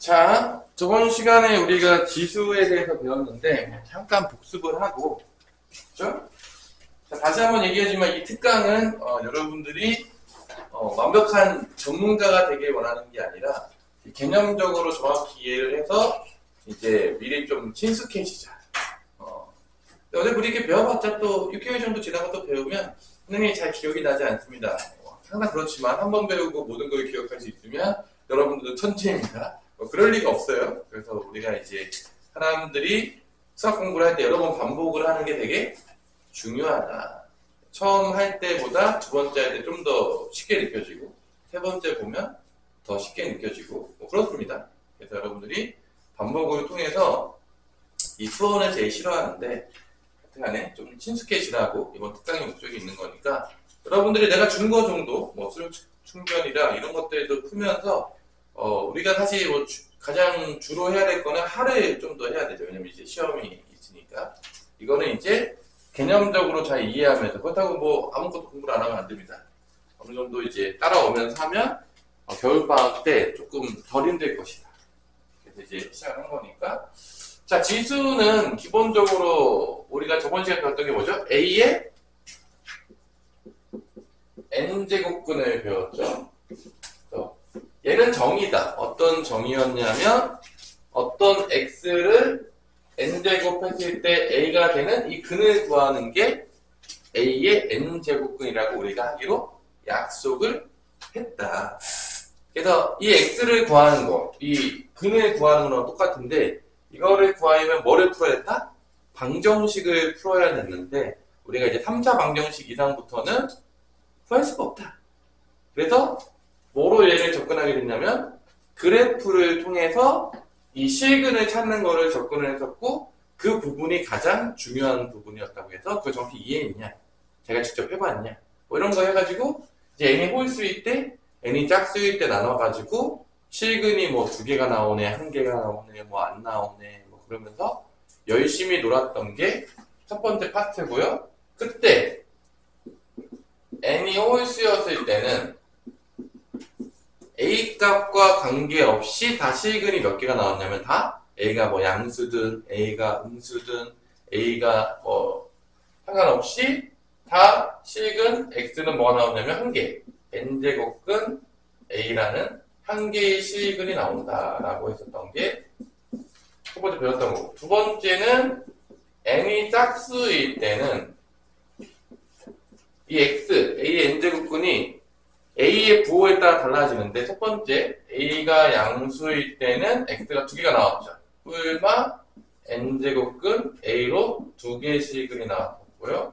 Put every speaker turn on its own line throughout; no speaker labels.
자, 저번 시간에 우리가 지수에 대해서 배웠는데 잠깐 복습을 하고, 그죠? 자, 다시 한번 얘기하지만 이 특강은 여러분들이 완벽한 전문가가 되길 원하는 게 아니라 개념적으로 정확히 이해를 해서 이제 미리 좀 친숙해지자. 어제 우리 이렇게 배워봤자 또 6개월 정도 지나고 또 배우면 선생님이 잘 기억이 나지 않습니다. 항상 그렇지만 한 번 배우고 모든 걸 기억할 수 있으면 여러분들도 천재입니다. 그럴 리가 없어요. 그래서 우리가 이제 사람들이 수학 공부를 할 때 여러 번 반복을 하는 게 되게 중요하다. 처음 할 때보다 두 번째 할 때 좀 더 쉽게 느껴지고 세 번째 보면 더 쉽게 느껴지고 그렇습니다. 그래서 여러분들이 반복을 통해서 이 수원을 제일 싫어하는데 하여튼간에 좀 친숙해지라고 이번 특강의 목적이 있는 거니까 여러분들이 내가 준 거 정도 뭐 수력 충전이라 이런 것들도 풀면서 우리가 사실 뭐 가장 주로 해야 될 거는 하루에 좀 더 해야 되죠. 왜냐면 이제 시험이 있으니까. 이거는 이제 개념적으로 잘 이해하면서, 그렇다고 뭐 아무것도 공부를 안 하면 안 됩니다. 어느 정도 이제 따라오면서 하면 겨울방학 때 조금 덜 힘들 것이다. 그래서 이제 시작한 거니까. 자, 지수는 기본적으로 우리가 저번 시간에 배웠던 게 뭐죠? A의 n제곱근을 배웠죠. 얘는 정의다. 어떤 정의였냐면 어떤 x를 n제곱 했을 때 a가 되는 이 근을 구하는 게 a의 n제곱근이라고 우리가 하기로 약속을 했다. 그래서 이 x를 구하는 거, 이 근을 구하는 거랑 똑같은데 이거를 구하려면 뭐를 풀어야 했다? 방정식을 풀어야 됐는데 우리가 이제 3차 방정식 이상부터는 구할 수가 없다. 그래서 뭐로 얘를 접근하게 됐냐면 그래프를 통해서 이 실근을 찾는 거를 접근을 했었고 그 부분이 가장 중요한 부분이었다고 해서 그걸 정확히 이해했냐, 제가 직접 해봤냐 뭐 이런 거 해가지고 이제 n이 홀수일 때 n이 짝수일 때 나눠가지고 실근이 뭐 2개가 나오네, 1개가 나오네, 뭐 안 나오네 뭐 그러면서 열심히 놀았던 게 첫 번째 파트고요. 그때 n이 홀수였을 때는 A 값과 관계없이 다 실근이 몇 개가 나왔냐면 다 A가 뭐 양수든 A가 음수든 A가 뭐 상관없이 다 실근 X는 뭐가 나오냐면 1개 n제곱근 A라는 1개의 실근이 나온다라고 했었던 게 첫 번째 배웠던 거고, 두 번째는 n이 짝수일 때는 이 X, A의 n제곱근이 A의 부호에 따라 달라지는데 첫 번째 A가 양수일 때는 X가 2개가 나왔죠. 뿔마 n제곱근 A로 2개의 실근이 나왔고요.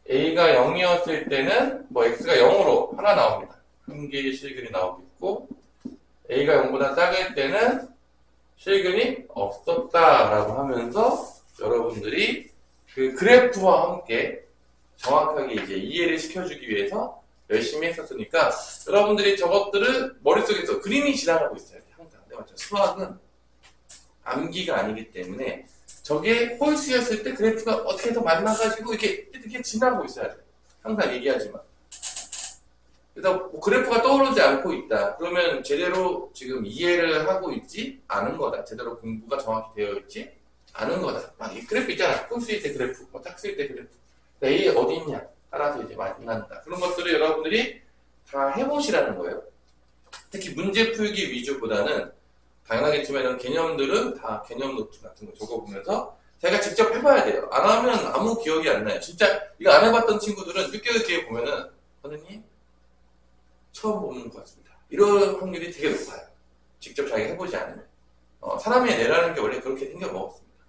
A가 0이었을 때는 뭐 X가 0으로 하나 나옵니다. 1개의 실근이 나오고 있고 A가 0보다 작을 때는 실근이 없었다라고 하면서 여러분들이 그 그래프와 함께 정확하게 이제 이해를 시켜주기 위해서 열심히 했었으니까 여러분들이 저것들을 머릿속에서 그림이 지나가고 있어요. 항상. 네, 맞죠? 수학은 암기가 아니기 때문에 저게 홀수였을 때 그래프가 어떻게 해서 만나가지고 이렇게 지나고 있어야 돼요. 항상 얘기하지만. 그래서 뭐 그래프가 떠오르지 않고 있다. 그러면 제대로 지금 이해를 하고 있지 않은 거다. 제대로 공부가 정확히 되어 있지 않은 거다. 막 이 그래프 있잖아. 홀수일 때 그래프, 뭐 짝수일 때 그래프. A 어디 있냐? 따라서 이제 만난다. 그런 것들을 여러분들이 다 해보시라는 거예요. 특히 문제 풀기 위주보다는 당연하겠지만 이런 개념들은 다 개념 노트 같은 거 적어보면서 제가 직접 해봐야 돼요. 안 하면 아무 기억이 안 나요. 진짜 이거 안 해봤던 친구들은 6개월 뒤에 보면은 선생님 처음 보는 것 같습니다. 이런 확률이 되게 높아요. 직접 자기가 해보지 않으면. 사람의 뇌라는 게 원래 그렇게 생겨 먹었습니다.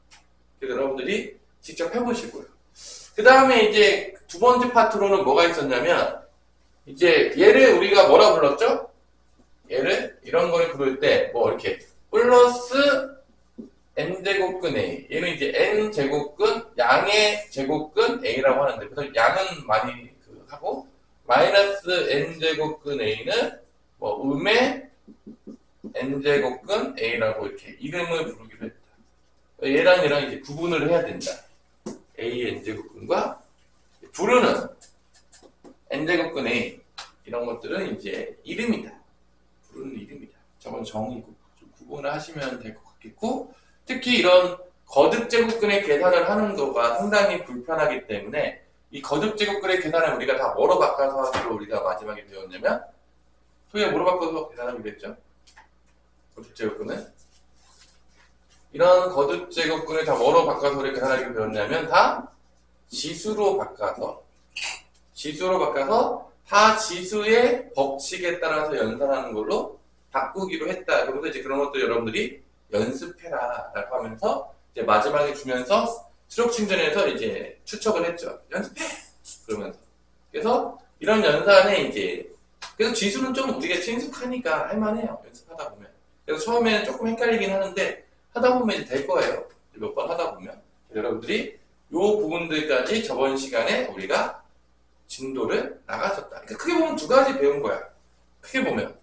그래서 여러분들이 직접 해보시고요. 그 다음에 이제 두 번째 파트로는 뭐가 있었냐면 이제 얘를 우리가 뭐라 불렀죠? 얘를 이런 걸 부를 때 뭐 이렇게 플러스 n제곱근 A, 얘는 이제 n제곱근 양의 제곱근 A라고 하는데 그래서 양은 많이 하고 마이너스 n제곱근 A는 뭐 음의 n제곱근 A라고 이렇게 이름을 부르기로 했다. 얘랑 얘랑 이제 구분을 해야 된다. A의 n제곱근과 부르는 n제곱근 A 이런 것들은 이제 이름이다. 부르는 이름이다. 저건 정의고 부분을 하시면 될 것 같겠고, 특히 이런 거듭 제곱근의 계산을 하는 거가 상당히 불편하기 때문에 이 거듭 제곱근의 계산을 우리가 다 뭐로 바꿔서 하기로 우리가 마지막에 배웠냐면 소위에 뭐로 바꿔서 계산하기로 했죠? 거듭 제곱근은 이런 거듭 제곱근을 다 뭐로 바꿔서 우리가 계산하기로 배웠냐면 다 지수로 바꿔서 다 지수의 법칙에 따라서 연산하는 걸로 바꾸기로 했다. 그러면서 이제 그런 것도 여러분들이 연습해라 라고 하면서 이제 마지막에 주면서 수력 충전해서 이제 추측을 했죠. 연습해! 그러면서. 그래서 이런 연산에 이제, 그래서 지수는 좀 우리가 친숙하니까 할만해요. 연습하다 보면. 그래서 처음에는 조금 헷갈리긴 하는데, 하다 보면 이제 될 거예요. 몇 번 하다 보면. 여러분들이 요 부분들까지 저번 시간에 우리가 진도를 나가졌다. 그러니까 크게 보면 두 가지 배운 거야. 크게 보면.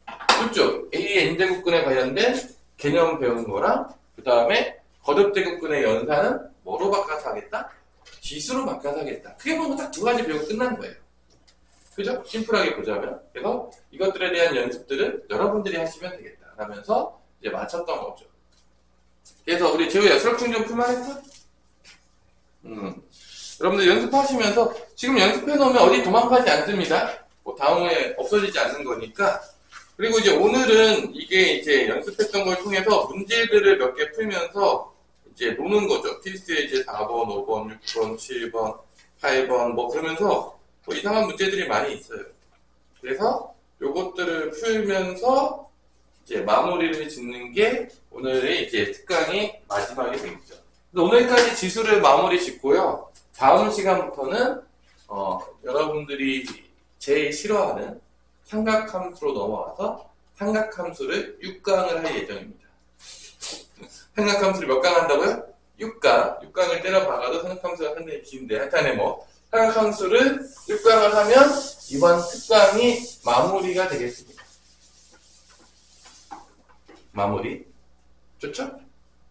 이쪽, A의 n제곱근에 관련된 개념 배운 거랑, 그 다음에 거듭제곱근의 연산은 뭐로 바꿔서 하겠다? 지수로 바꿔서 하겠다. 크게 보면 딱 두 가지 배우고 끝난 거예요. 그죠? 심플하게 보자면. 그래서 이것들에 대한 연습들은 여러분들이 하시면 되겠다. 라면서 이제 맞췄던 거죠. 그래서 우리 재우야, 수력 충전 풀만했어? 여러분들 연습하시면서 지금 연습해 놓으면 어디 도망가지 않습니다. 뭐 다음에 없어지지 않는 거니까. 그리고 이제 오늘은 이게 이제 연습했던 걸 통해서 문제들을 몇 개 풀면서 이제 노는 거죠. 필수의 이제 4번, 5번, 6번, 7번, 8번 뭐 그러면서 뭐 이상한 문제들이 많이 있어요. 그래서 요것들을 풀면서 이제 마무리를 짓는 게 오늘의 이제 특강이 마지막이 되겠죠. 오늘까지 지수를 마무리 짓고요. 다음 시간부터는 여러분들이 제일 싫어하는 삼각함수로 넘어가서 삼각함수를 6강을 할 예정입니다. 삼각함수를 몇 강 한다고요? 6강. 6강을 때려박아도 삼각함수가 상당히 긴데 하여튼에 뭐 삼각함수를 6강을 하면 이번 특강이 마무리가 되겠습니다. 마무리. 좋죠?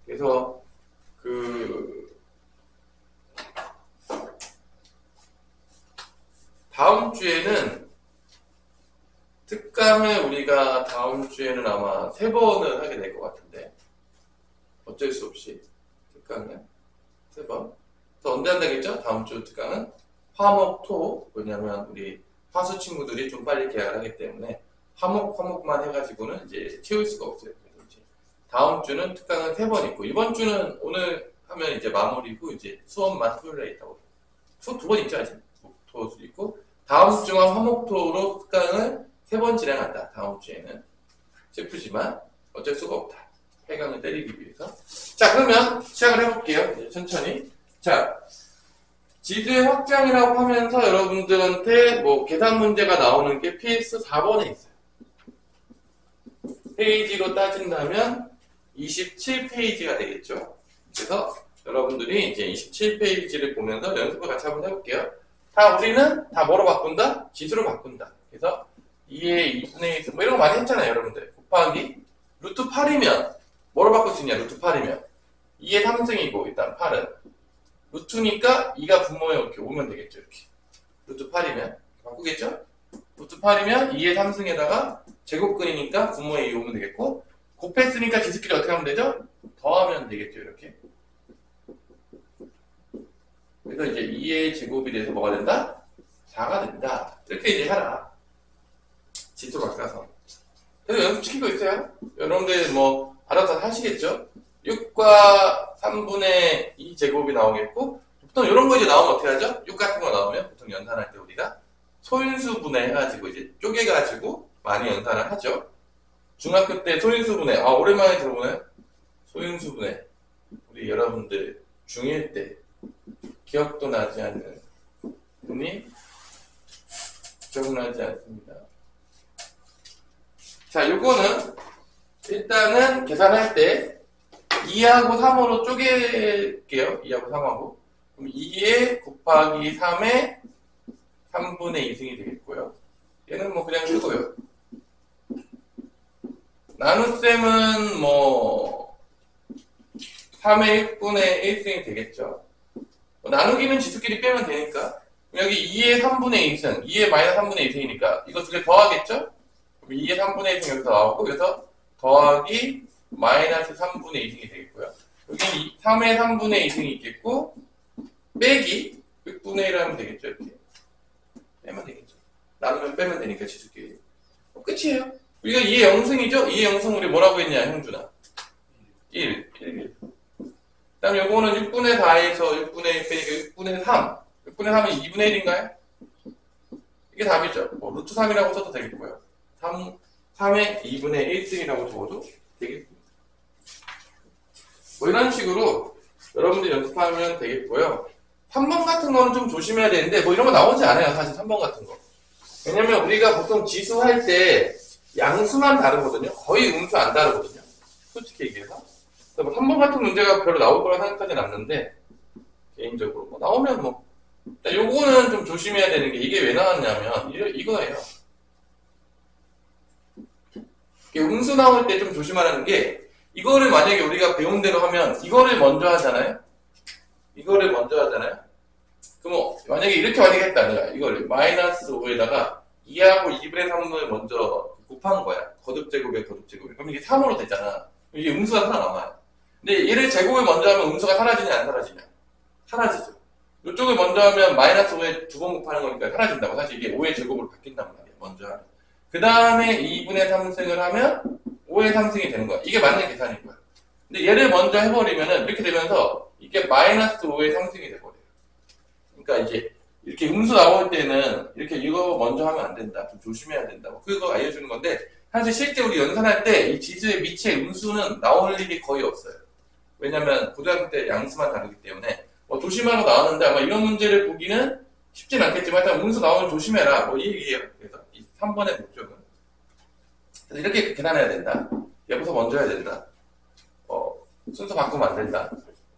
그래서 다음 주에는 특강을 우리가 다음 주에는 아마 3번을 하게 될 것 같은데 어쩔 수 없이 특강을 3번. 그래서 언제 한다겠죠? 다음 주 특강은 화목, 토. 왜냐면 우리 화수 친구들이 좀 빨리 계약을 하기 때문에 화목만 해가지고는 이제 채울 수가 없어요. 그래서 이제 다음 주는 특강은 3번 있고 이번 주는 오늘 하면 이제 마무리고 이제 수업만 토요일에 있다고. 수업 2번 있죠 아직. 토도 있고 다음 주만 화목토로 특강을 3번 진행한다. 다음 주에는. 슬프지만 어쩔 수가 없다. 8강을 때리기 위해서. 자, 그러면 시작을 해볼게요. 천천히. 자, 지수의 확장이라고 하면서 여러분들한테 뭐 계산 문제가 나오는 게 PS 4번에 있어요. 페이지로 따진다면 27페이지가 되겠죠. 그래서 여러분들이 이제 27페이지를 보면서 연습을 같이 한번 해볼게요. 우리는 다 뭐로 바꾼다? 지수로 바꾼다. 그래서 2의 2분의 1, 뭐 이런 거 많이 했잖아요, 여러분들. 곱하기 루트 8이면 뭐로 바꿀 수 있냐, 루트 8이면 2의 3승이고 일단 8은 루트니까 2가 분모에 이렇게 오면 되겠죠, 이렇게. 루트 8이면 바꾸겠죠? 루트 8이면 2의 3승에다가 제곱근이니까 분모에 2 오면 되겠고 곱했으니까 지수끼리 어떻게 하면 되죠? 더하면 되겠죠, 이렇게. 그래서 이제 2의 제곱이 돼서 뭐가 된다? 4가 된다. 이렇게 이제 하라. 지수 바꿔서. 그래서 연습 시키고 있어요. 여러분들 뭐 알아서 하시겠죠? 6과 3분의 2 제곱이 나오겠고 보통 이런 거 이제 나오면 어떻게 하죠? 6 같은 거 나오면 보통 연산할 때 우리가 소인수분해 해가지고 이제 쪼개가지고 많이 연산을 하죠. 중학교 때 소인수분해. 오랜만에 들어보나요? 소인수분해. 우리 여러분들 중1 때 기억도 나지 않는 분이 기억나지 않습니다. 자, 요거는 일단은 계산할 때 2하고 3으로 쪼갤게요. 2하고 3하고. 그럼 2에 곱하기 3에 3분의 2승이 되겠고요. 얘는 뭐 그냥 쓰고요. 나눗셈은 뭐 3의 6분의 1승이 되겠죠. 나누기는 지수끼리 빼면 되니까 여기 2의 3분의 2승, 2의 마이너스 3분의 2승이니까 이거 두 개 더하겠죠? 그럼 2의 3분의 1승 여기서 나오고 그래서 더하기 마이너스 3분의 2승이 되겠고요. 여기 3의 3분의 2승이 있겠고, 빼기 6분의 1 하면 되겠죠. 이렇게. 빼면 되겠죠. 나누면 빼면 되니까 지수끼리. 끝이에요. 우리가 2의 0승이죠? 2의 0승 우리 뭐라고 했냐, 형준아? 1. 그 다음에 요거는 6분의 4에서 6분의 1 빼니까 6분의 3. 6분의 3은 2분의 1인가요? 이게 답이죠. 뭐, 루트 3이라고 써도 되겠고요. 3의 2분의 1승이라고 적어도 되겠습니다. 뭐 이런 식으로 여러분들 연습하면 되겠고요. 3번 같은 거는 좀 조심해야 되는데, 뭐 이런 거 나오지 않아요. 사실 3번 같은 거. 왜냐면 우리가 보통 지수할 때 양수만 다르거든요. 거의 음수 안 다르거든요. 솔직히 얘기해서. 뭐 3번 같은 문제가 별로 나올 거라 생각하진 않는데, 개인적으로. 뭐 나오면 뭐. 요거는 좀 조심해야 되는 게, 이게 왜 나왔냐면, 이거예요. 음수 나올 때 좀 조심하라는 게, 이거를 만약에 우리가 배운 대로 하면, 이거를 먼저 하잖아요? 이거를 먼저 하잖아요? 그럼 만약에 이렇게 만약에 했다, 내가 이걸 마이너스 5에다가 2하고 2분의 3을 먼저 곱한 거야. 거듭제곱에 거듭제곱에. 그럼 이게 3으로 되잖아. 이게 음수가 살아남아요. 근데 얘를 제곱을 먼저 하면 음수가 사라지냐 안 사라지냐? 사라지죠. 이쪽을 먼저 하면 마이너스 5에 두 번 곱하는 거니까 사라진다고. 사실 이게 5의 제곱으로 바뀐단 말이야. 먼저 하면. 그 다음에 2분의 3승을 하면 5의 3승이 되는 거야. 이게 맞는 계산인 거야. 근데 얘를 먼저 해버리면은 이렇게 되면서 이게 마이너스 5의 3승이 돼버려요. 그러니까 이제 이렇게 음수 나올 때는 이렇게 이거 먼저 하면 안 된다. 좀 조심해야 된다. 그거 알려주는 건데, 사실 실제 우리 연산할 때 이 지수의 밑에 음수는 나올 일이 거의 없어요. 왜냐면 고등학교 때 양수만 다르기 때문에 조심하고 나왔는데 아마 이런 문제를 보기는 쉽진 않겠지만 일단 음수 나오면 조심해라. 뭐 이 얘기예요. 그래서 이 3번의 목적은. 그래서 이렇게 계산해야 된다. 얘부터 먼저 해야 된다. 순서 바꾸면 안 된다.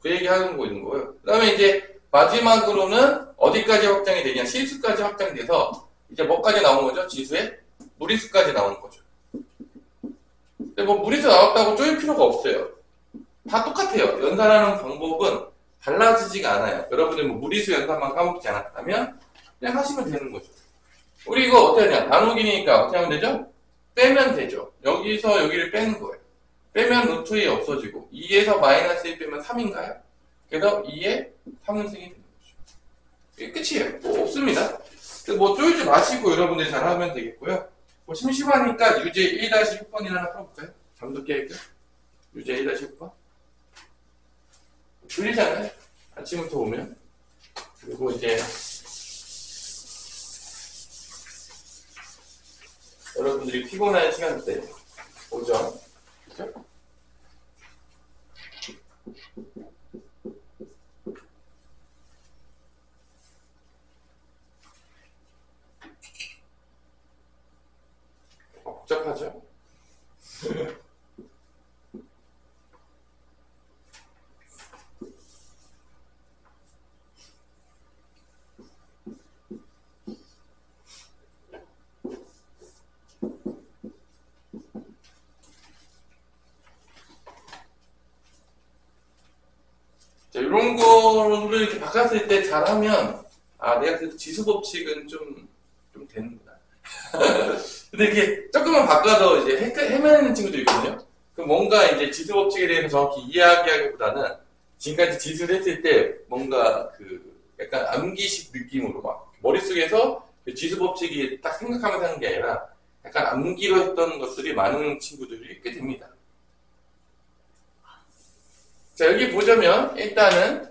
그 얘기 하는 거 있는 거고요. 그 다음에 이제 마지막으로는 어디까지 확장이 되냐? 실수까지 확장이 돼서 이제 뭐까지 나온 거죠? 지수에? 무리수까지 나오는 거죠. 근데 뭐 무리수 나왔다고 쪼일 필요가 없어요. 다 똑같아요. 연산하는 방법은 달라지지가 않아요. 여러분들 뭐 무리수 연산만 까먹지 않았다면 그냥 하시면 되는 거죠. 우리 이거 어떻게 하냐? 나누기니까 어떻게 하면 되죠? 빼면 되죠. 여기서 여기를 빼는 거예요. 빼면 루트 2 없어지고 2에서 마이너스 1 빼면 3인가요? 그래서 2에 3승이 되는 거죠. 이게 끝이에요. 뭐 없습니다. 뭐 쫄지 마시고 여러분들이 잘하면 되겠고요. 뭐 심심하니까 유제 1-6번이나 하나 풀어볼까요? 잠도 깨니까 유제 1-6번. 졸리잖아요. 아침부터 오면. 그리고 이제 여러분들이 피곤한 시간대 오전. 그렇죠? 복잡하죠? 자, 이런 거를 이렇게 바꿨을 때 잘하면, 내가 그래도 지수 법칙은 좀 되는구나. 근데 이렇게 조금만 바꿔도 이제 헤매는 친구들이 있거든요? 그럼 뭔가 이제 지수 법칙에 대해서 정확히 이야기하기보다는 지금까지 지수를 했을 때 뭔가 약간 암기식 느낌으로 막 머릿속에서 그 지수 법칙이 딱 생각하면서 하는 게 아니라 약간 암기로 했던 것들이 많은 친구들이 꽤 됩니다. 자, 여기 보자면 일단은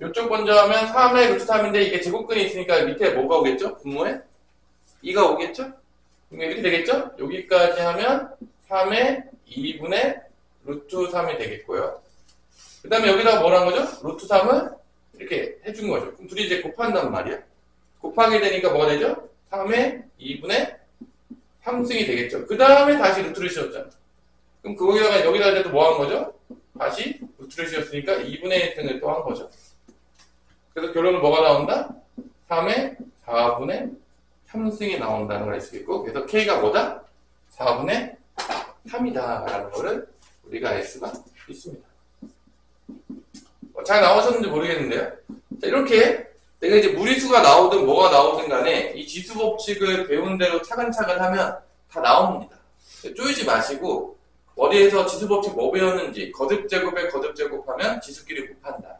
이쪽 먼저 하면 3의 루트 3인데 이게 제곱근이 있으니까 밑에 뭐가 오겠죠? 분모에? 2가 오겠죠? 이렇게 되겠죠? 여기까지 하면 3의 2분의 루트 3이 되겠고요. 그 다음에 여기다가 뭐란 거죠? 루트 3을 이렇게 해준 거죠. 그럼 둘이 이제 곱한단 말이야. 곱하게 되니까 뭐가 되죠? 3의 2분의 3승이 되겠죠. 그 다음에 다시 루트를 씌웠잖아. 그럼 거기다가 여기다 이제 또 뭐 한 거죠? 다시 루트를 씌웠으니까 2분의 1승을 또 한 거죠. 그래서 결론은 뭐가 나온다? 3의 4분의 3승이 나온다는 걸 알 수 있고, 그래서 K가 뭐다? 4분의 3이다 라는 거를 우리가 알 수가 있습니다. 잘 나오셨는지 모르겠는데요. 자, 이렇게 내가 이제 무리수가 나오든 뭐가 나오든 간에 이 지수 법칙을 배운 대로 차근차근 하면 다 나옵니다. 쪼이지 마시고 머리에서 지수법칙 뭐 배웠는지, 거듭제곱에 거듭제곱하면 지수끼리 곱한다.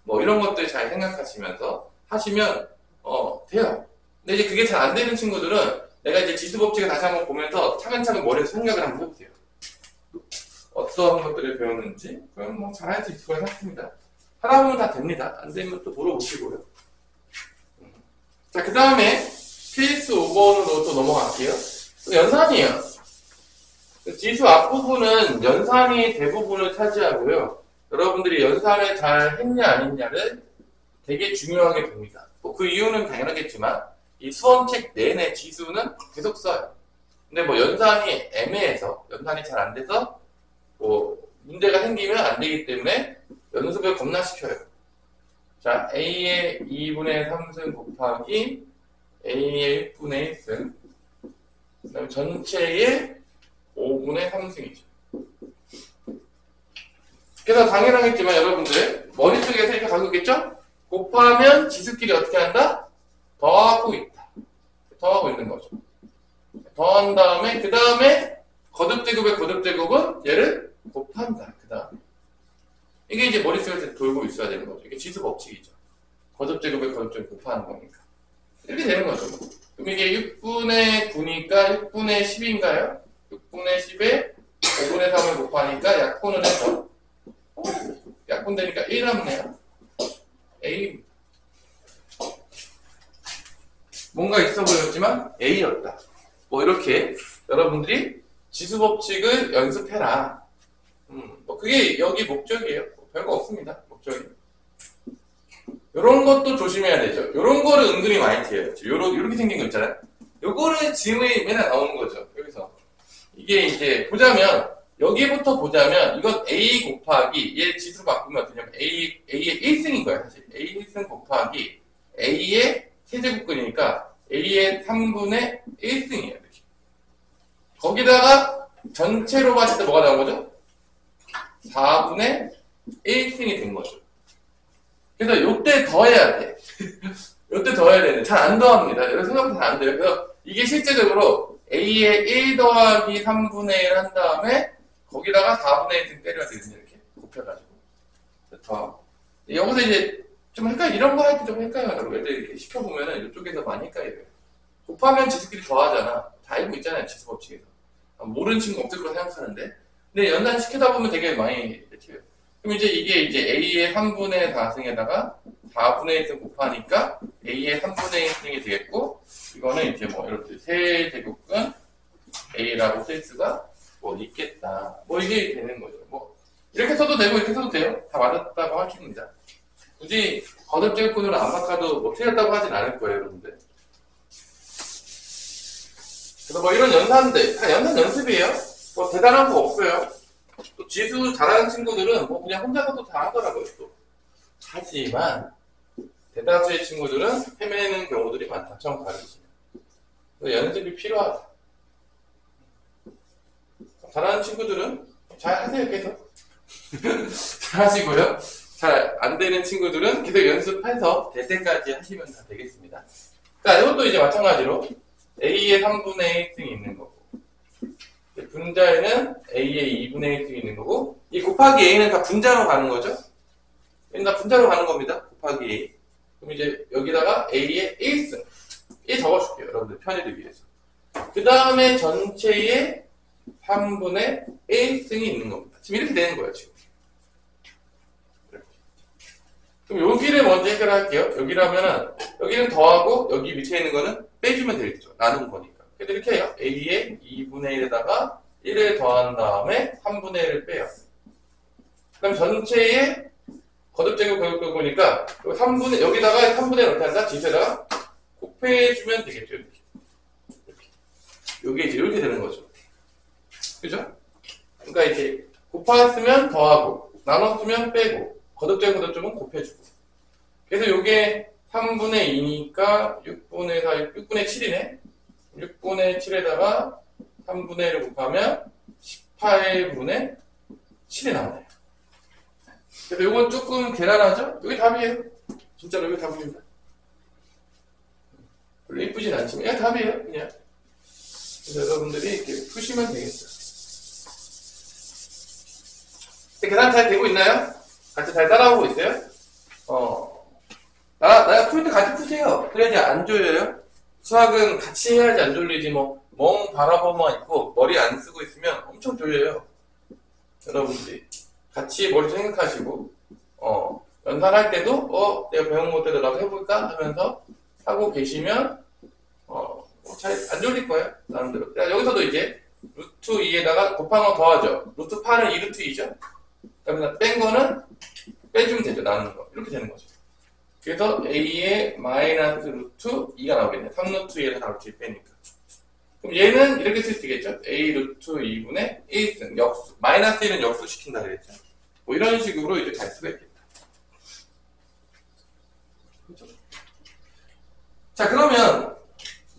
뭐 이런 것들 잘 생각하시면서 하시면 돼요. 근데 이제 그게 잘 안 되는 친구들은 내가 이제 지수법칙을 다시 한번 보면서 차근차근 머리에서 생각을 한번 해보세요. 어떠한 것들을 배웠는지. 그럼 뭐 잘할 수 있을 거라 생각합니다. 하다 보면 다 됩니다. 안 되면 또 물어보시고요. 자, 그 다음에 필수 5번으로 또 넘어갈게요. 연산이에요. 지수 앞부분은 연산이 대부분을 차지하고요. 여러분들이 연산을 잘 했냐 안 했냐를 되게 중요하게 봅니다. 뭐 그 이유는 당연하겠지만 이 수험책 내내 지수는 계속 써요. 근데 뭐 연산이 애매해서 연산이 잘 안 돼서 뭐 문제가 생기면 안 되기 때문에 연습을 겁나 시켜요. 자, A의 2분의 3승 곱하기 A의 1분의 1승, 그 다음에 전체의 5분의 3승이죠. 그래서 당연하겠지만 여러분들 머릿속에서 이렇게 가고 있겠죠? 곱하면 지수끼리 어떻게 한다? 더하고 있다. 더하고 있는 거죠. 더한 다음에 그 다음에 거듭제곱의 거듭제곱은 얘를 곱한다. 그 다음에 이게 이제 머릿속에서 돌고 있어야 되는 거죠. 이게 지수 법칙이죠. 거듭제곱의 거듭제곱 곱하는 거니까 이렇게 되는 거죠. 그럼 이게 6분의 9니까 6분의 10인가요? 6분의 10에 5분의 3을 곱하니까 약분을 해서 약분 되니까 1 남네요. A. 뭔가 있어 보였지만 A였다. 뭐 이렇게 여러분들이 지수 법칙을 연습해라. 뭐 그게 여기 목적이에요. 뭐 별거 없습니다. 목적이. 요런 것도 조심해야 되죠. 요런 거를 은근히 많이 튀어요. 요렇게 생긴 거 있잖아요. 요거를 지문에 맨날 나오는 거죠. 여기서. 이게 이제 보자면 여기부터 보자면 이건 A 곱하기 얘 지수 바꾸면 어떠냐면 A의 1승인 거예요. 사실 A 1승 곱하기 A의 세제곱근이니까 A의 3분의 1승이에요. 이렇게. 거기다가 전체로 봤을 때 뭐가 나온 거죠? 4분의 1승이 된 거죠. 그래서 요때 더해야 돼. 요때 더해야 되는데 잘 안 더합니다. 여러분 생각보다 잘 안 돼요. 그래서 이게 실제적으로 A의 1 더하기 3분의 1 한 다음에 거기다가 4분의 1등 때려야 되거든요. 이렇게 곱혀가지고. 더. 여기서 이제 좀 헷갈려. 이런 거 할 때 좀 헷갈려요. 여러분. 애들 이렇게 시켜보면은 이쪽에서 많이 헷갈려요. 곱하면 지수끼리 더하잖아. 다 알고 있잖아요. 지수 법칙에서. 모르는 친구 없을 거라 생각하는데. 근데 연산 시키다 보면 되게 많이 튀어요. 그럼 이제 이게 이제 A의 3분의 4승에다가 4분의 1승 곱하니까 A의 3분의 1승이 되겠고, 이거는 이제 뭐 이렇게 세제곱근 A라고 쓸 수가 뭐 있겠다. 뭐 이게 되는 거죠. 뭐 이렇게 써도 되고 이렇게 써도 돼요. 다 맞았다고 하십니다. 굳이 거듭제곱근으로 안 바꿔도 뭐 틀렸다고 하진 않을 거예요, 여러분들. 그래서 뭐 이런 연산들, 다 연산 연습이에요. 뭐 대단한 거 없어요. 또 지수 잘하는 친구들은 뭐 그냥 혼자서도 다 하더라고요, 또. 하지만 대다수의 친구들은 헤매는 경우들이 많다. 처음 가르치면. 연습이 필요하다. 잘하는 친구들은 잘 하세요, 계속. 잘 하시고요. 잘 안 되는 친구들은 계속 연습해서 될 때까지 하시면 다 되겠습니다. 자, 이것도 이제 마찬가지로 A의 3분의 1승이 있는 거고, 분자에는 A의 2분의 1승이 있는 거고, 이 곱하기 A는 다 분자로 가는 거죠? 얘는 다 분자로 가는 겁니다. 곱하기 A. 그럼 이제 여기다가 A의 1승. 1 적어줄게요. 여러분들 편의를 위해서. 그 다음에 전체의 3분의 1승이 있는 겁니다. 지금 이렇게 되는 거예요, 지금. 이렇게. 그럼 여기를 먼저 해결할게요. 여기라면은, 여기는 더하고, 여기 밑에 있는 거는 빼주면 되겠죠. 나눈 거니까. 그래서 이렇게 해요. A의 2분의 1에다가 1을 더한 다음에 3분의 1을 빼요. 그럼 전체의 거듭제곱 거듭제곱 보니까, 여기다가 3분의 1을 어떻게 한다? 지수에다가 곱해주면 되겠죠. 이렇게. 이게 이제 이렇게 되는 거죠. 그죠? 그러니까 이제 곱했으면 더하고, 나눴으면 빼고, 거듭제곱 거듭제곱은 곱해주고. 그래서 요게 3분의 2니까 6분의 4, 6분의 7이네? 6분의 7에다가 3분의 1을 곱하면 18분의 7이 나오네요. 그래서 요건 조금 계란하죠? 여기 답이에요. 진짜로 여기 답입니다. 별로 이쁘진 않지만, 답이에요, 그냥. 그래서 여러분들이 이렇게 푸시면 되겠어요. 계산 잘 되고 있나요? 같이 잘 따라오고 있어요? 나랑 풀 때 같이 푸세요. 그래야지 안 졸려요? 수학은 같이 해야지 안 졸리지, 멍 바라보만 있고, 머리 안 쓰고 있으면 엄청 졸려요. 여러분들이. 같이 머리 생각하시고, 연산할 때도, 내가 배운 것대로 나도 해볼까? 하면서 하고 계시면, 잘 안 졸릴 거예요. 나름대로. 여기서도 이제, 루트 2에다가 곱한 거 더하죠. 루트 8은 2루트 2죠. 그러면 뺀 거는 빼주면 되죠. 나누는 거. 이렇게 되는 거죠. 그래서 a의 마이너스 루트 2가 나오겠네요. 3루트 2에서 4루트 2 빼니까. 그럼 얘는 이렇게 쓸 수 있겠죠? a 루트 2분의 1승 역수. 마이너스 1은 역수 시킨다 그랬죠. 뭐 이런 식으로 이제 갈 수가 있겠다. 그렇죠? 자, 그러면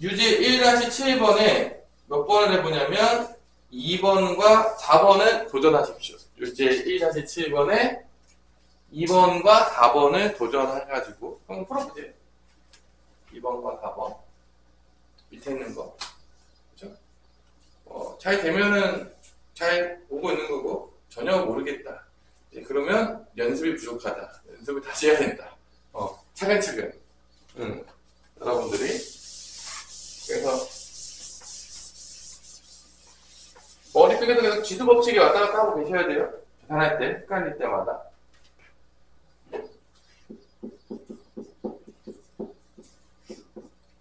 유제 1-7번에 몇 번을 해보냐면 2번과 4번을 도전하십시오. 유제 1-7번에 2번과 4번을 도전해가지고 한번 풀어보세요. 2번과 4번 밑에 있는 거 그렇죠? 잘 되면은 잘 오고 있는 거고 전혀 모르겠다. 그러면 연습이 부족하다. 연습을 다시 해야 된다. 차근차근. 여러분들이 그래서 머릿속에서 계속 지수 법칙이 왔다 갔다 하고 계셔야 돼요. 계산할 때, 헷갈릴 때마다.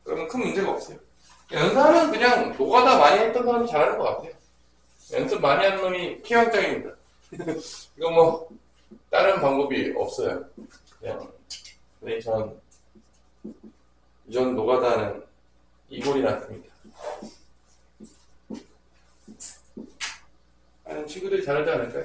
그러면 큰 문제가 없어요. 연산은 그냥 노가다 많이 했던 사람이 잘하는 것 같아요. 연습 많이 하는 놈이 키왕짱입니다. 이거 뭐 다른 방법이 없어요. 그냥 전 이전 노가다는 이골이 났습니다. 하는 친구들이 잘하지 않을까요?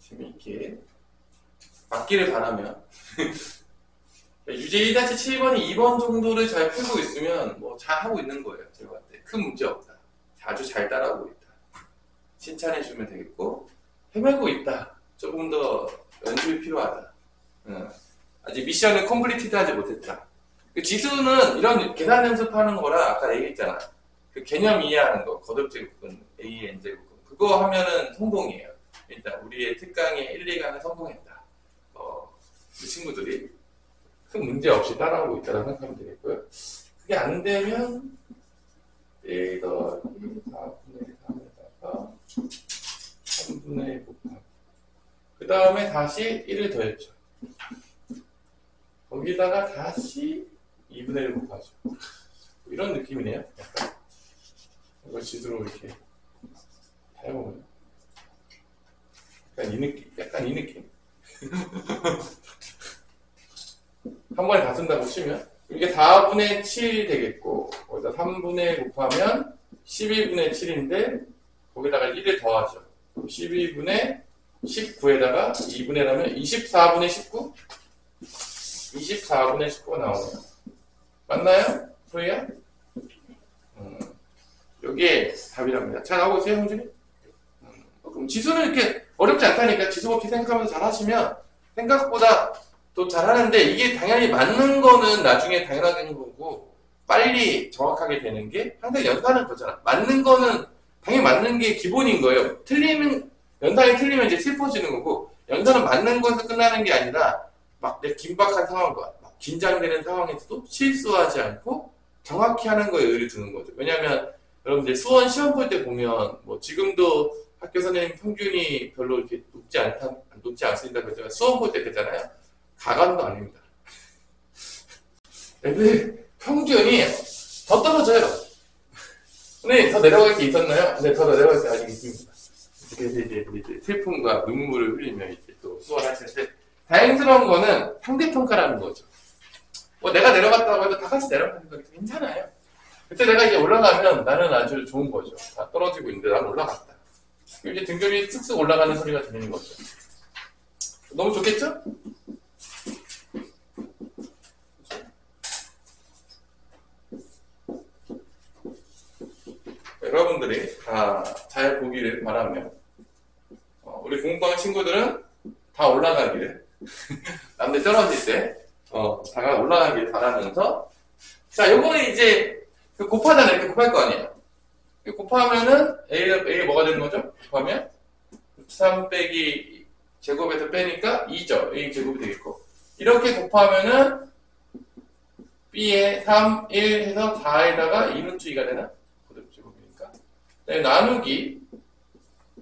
재미있게 맞기를 바라면 유제 1-7번이 2번 정도를 잘 풀고 있으면 뭐 잘 하고 있는 거예요. 제가 봤을 때 큰 문제 없다. 아주 잘 따라오고 있다. 칭찬해주면 되겠고 헤매고 있다. 조금 더 연습이 필요하다. 아직 미션을 컴플리티드 하지 못했다. 그 지수는 이런 계산 연습하는 거라 아까 얘기했잖아. 그 개념 이해하는 거 거듭제곱근 A의 N제곱근 그거 하면은 성공이에요. 일단 우리의 특강의 1, 2강은 성공했다. 그 친구들이 큰 문제 없이 따라오고 있다고 생각하면 되겠고요. 그게 안 되면 1 더하기 4분의 3에다가 3분의 곱하기 그 다음에 다시 1을 더했죠. 거기다가 다시 2분의 1 곱하죠. 이런 느낌이네요. 약간 이걸 지수로 이렇게 해보면 약간 이 느낌. 한 번에 다 쓴다고 치면 이게 4분의 7이 되겠고 거기다 3분의 곱하면 12분의 7인데 거기다가 1을 더하죠. 12분의 19에다가 2분의 1 하면 24분의 19? 24분의 19가 나오네요. 맞나요? 소희야? 여기에 답이랍니다. 잘 나오고 있어요, 형준이? 그럼 지수는 이렇게 어렵지 않다니까 지수법칙 생각하면서 잘 하시면 생각보다 또 잘하는데 이게 당연히 맞는 거는 나중에 당연하게 거고 빨리 정확하게 되는 게 항상 연산은 그렇잖아. 맞는 거는 당연히 맞는 게 기본인 거예요. 연산이 틀리면 이제 슬퍼지는 거고 연산은 맞는 것에서 끝나는 게 아니라 막 긴박한 상황과 막 긴장되는 상황에서도 실수하지 않고 정확히 하는 거에 의의를 두는 거죠. 왜냐하면 여러분들 수원 시험 볼 때 보면 뭐 지금도 학교 선생님 평균이 별로 이렇게 높지 않습니다. 그렇지만 수험 볼 때 그랬잖아요. 가관도 아닙니다. 애들 평균이 더 떨어져요. 근데 더 내려갈 게 있었나요? 네, 더 내려갈 게 아직 있습니다. 그래서 이제 슬픔과 눈물을 흘리며 이제 또 수원할 텐데 다행스러운 거는 상대평가라는 거죠. 뭐 내가 내려갔다고 해도 다 같이 내려가는 거 괜찮아요. 그때 내가 이제 올라가면 나는 아주 좋은 거죠. 다 떨어지고 있는데 나는 올라갔다. 이제 등급이 쓱쓱 올라가는 소리가 들리는 거죠. 너무 좋겠죠? 여러분들이 다 잘 보기를 바라며 우리 공부하는 친구들은 다 올라가기를 남들 떨어질 때 다가 올라가기를 바라면서 자 요거는 이제 곱하잖아요. 이렇게 곱할 거 아니에요. 곱하면은 A 뭐가 되는 거죠? 곱하면 3 빼기 제곱에서 빼니까 2죠. A 제곱이 되겠고 이렇게 곱하면은 B에 3, 1 해서 4에다가 2루트 2가 되나? 제곱이니까 나누기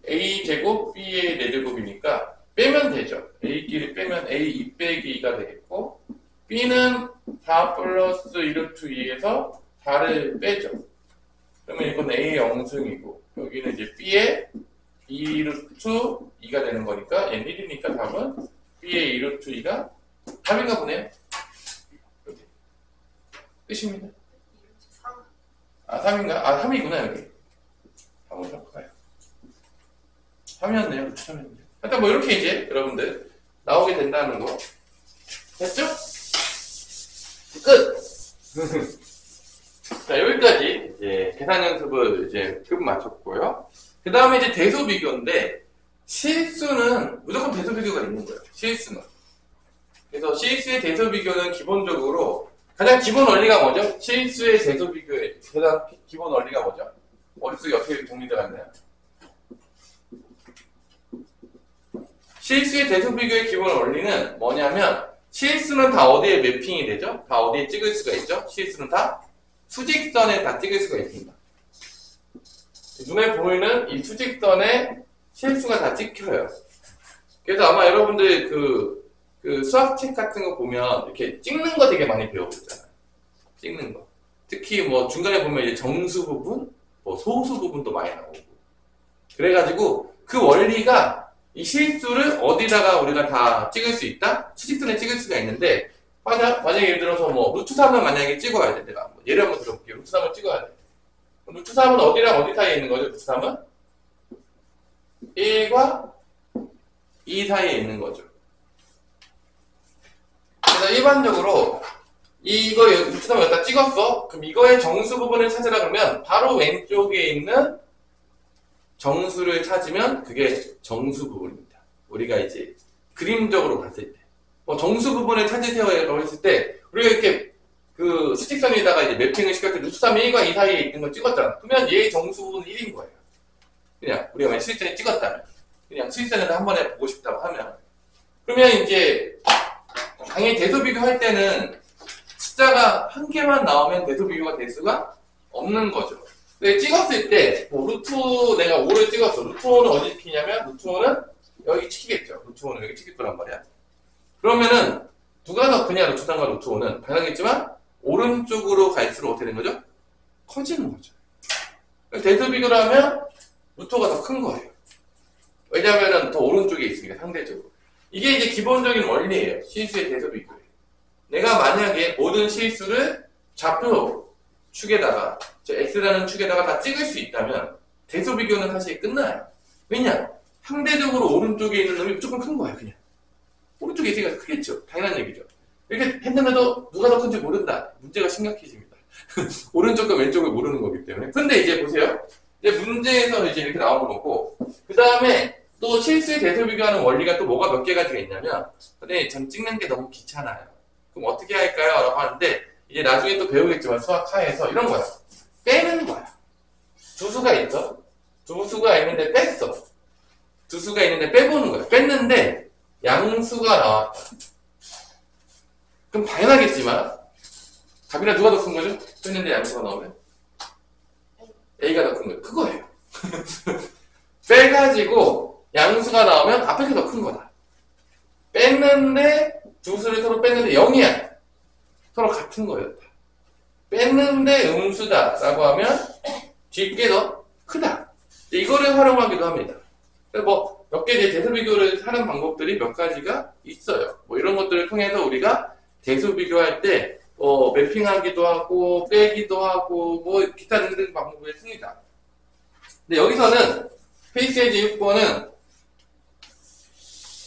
A 제곱 B의 4제곱이니까 빼면 되죠. A끼리 빼면 A 2 빼기 2가 되겠고 B는 4 플러스 2루트 2에서 4를 빼죠. 그러면 이건 A의 영승이고 여기는 이제 B의 2루트 2가 되는 거니까 얘는 1이니까 답은 B의 2루트 2가 답인가 보네요. 여기 끝입니다. 아 3인가? 아 3이구나 여기. 한번 섞어요. 3이었네요. 3이었네요. 일단 뭐 이렇게 이제 여러분들 나오게 된다는 거 됐죠? 끝! 자, 여기까지 이제 계산 연습을 이제 급 마쳤고요. 그 다음에 이제 대소 비교인데, 실수는 무조건 대소 비교가 있는 거예요. 실수는. 그래서 실수의 대소 비교는 기본적으로 가장 기본 원리가 뭐죠? 실수의 대소 비교의 가장 기본 원리가 뭐죠? 머릿속에 어떻게 정리되어 있나요? 실수의 대소 비교의 기본 원리는 뭐냐면, 실수는 다 어디에 매핑이 되죠? 다 어디에 찍을 수가 있죠? 실수는 다 수직선에 다 찍을 수가 있습니다. 눈에 보이는 이 수직선에 실수가 다 찍혀요. 그래서 아마 여러분들 그 수학책 같은 거 보면 이렇게 찍는 거 되게 많이 배워보잖아요. 찍는 거. 특히 뭐 중간에 보면 이제 정수 부분, 뭐 소수 부분도 많이 나오고. 그래가지고 그 원리가 이 실수를 어디다가 우리가 다 찍을 수 있다? 수직선에 찍을 수가 있는데, 만약에 예를 들어서 뭐, 루트 3을 만약에 찍어야 돼. 내가 예를 한번 들어볼게요. 루트 3을 찍어야 돼. 루트 3은 어디랑 어디 사이에 있는 거죠? 루트 3은? 1과 2 사이에 있는 거죠. 그래서 일반적으로, 이거 루트 3을 여기다 찍었어? 그럼 이거의 정수 부분을 찾으라 그러면, 바로 왼쪽에 있는 정수를 찾으면 그게 정수 부분입니다. 우리가 이제 그림적으로 봤을 때. 뭐 정수 부분을 찾으세요라고 했을 때, 우리가 이렇게 그 수직선에다가 이제 매핑을 시켰을 때 루트 3 1과 2 사이에 있는 걸 찍었잖아. 그러면 얘의 정수 부분은 1인 거예요. 그냥 우리가 만약 수직선에 찍었다면. 그냥 수직선에서 한 번에 보고 싶다고 하면. 그러면 이제 당연히 대소 비교할 때는 숫자가 한 개만 나오면 대소 비교가 될 수가 없는 거죠. 근데 찍었을 때, 뭐, 내가 5를 찍었어. 루트 5는 어디 찍히냐면, 루트 5는 여기 찍히겠죠. 루트 5는 여기 찍힐 거란 말이야. 그러면은, 누가 더 크냐, 루트 3과 루트 5는. 당연하겠지만, 오른쪽으로 갈수록 어떻게 되는 거죠? 커지는 거죠. 대소 비교를 하면, 루트 5가 더 큰 거예요. 왜냐면은, 더 오른쪽에 있으니까, 상대적으로. 이게 이제 기본적인 원리예요. 실수의 대소 비교예요. 내가 만약에 모든 실수를 좌표 축에다가 X라는 축에다가 다 찍을 수 있다면 대소 비교는 사실 끝나요. 왜냐? 상대적으로 오른쪽에 있는 놈이 무조건 큰 거예요. 그냥 오른쪽에 있으니까 크겠죠. 당연한 얘기죠. 이렇게 했는데도 누가 더 큰지 모른다. 문제가 심각해집니다. 오른쪽과 왼쪽을 모르는 거기 때문에. 근데 이제 보세요. 이제 문제에서 이제 이렇게 나오는 거고, 그 다음에 또 실수의 대소 비교하는 원리가 또 뭐가 몇 개 가지가 있냐면, 근데 전 찍는 게 너무 귀찮아요. 그럼 어떻게 할까요? 라고 하는데, 이제 나중에 또 배우겠지만 수학하에서 이런 거야. 빼는 거야. 두 수가 있어. 두 수가 있는데 뺐어. 두 수가 있는데 빼보는 거야. 뺐는데 양수가 나왔다. 그럼 당연하겠지만 답이나 누가 더 큰 거죠? 뺐는데 양수가 나오면 A가 더 큰 거예요. 그거예요. 빼가지고 양수가 나오면 앞에 게 더 큰 거다. 뺐는데 두 수를 서로 뺐는데 0이야. 서로 같은 거였다. 뺐는데 음수다 라고 하면 뒷게 더 크다. 이거를 활용하기도 합니다. 뭐 몇 개 대소 비교를 하는 방법들이 몇 가지가 있어요. 뭐 이런 것들을 통해서 우리가 대소 비교할 때 매핑하기도 하고 빼기도 하고 뭐 기타 등등 방법을 씁니다. 근데 여기서는 스페이스의 제곱권은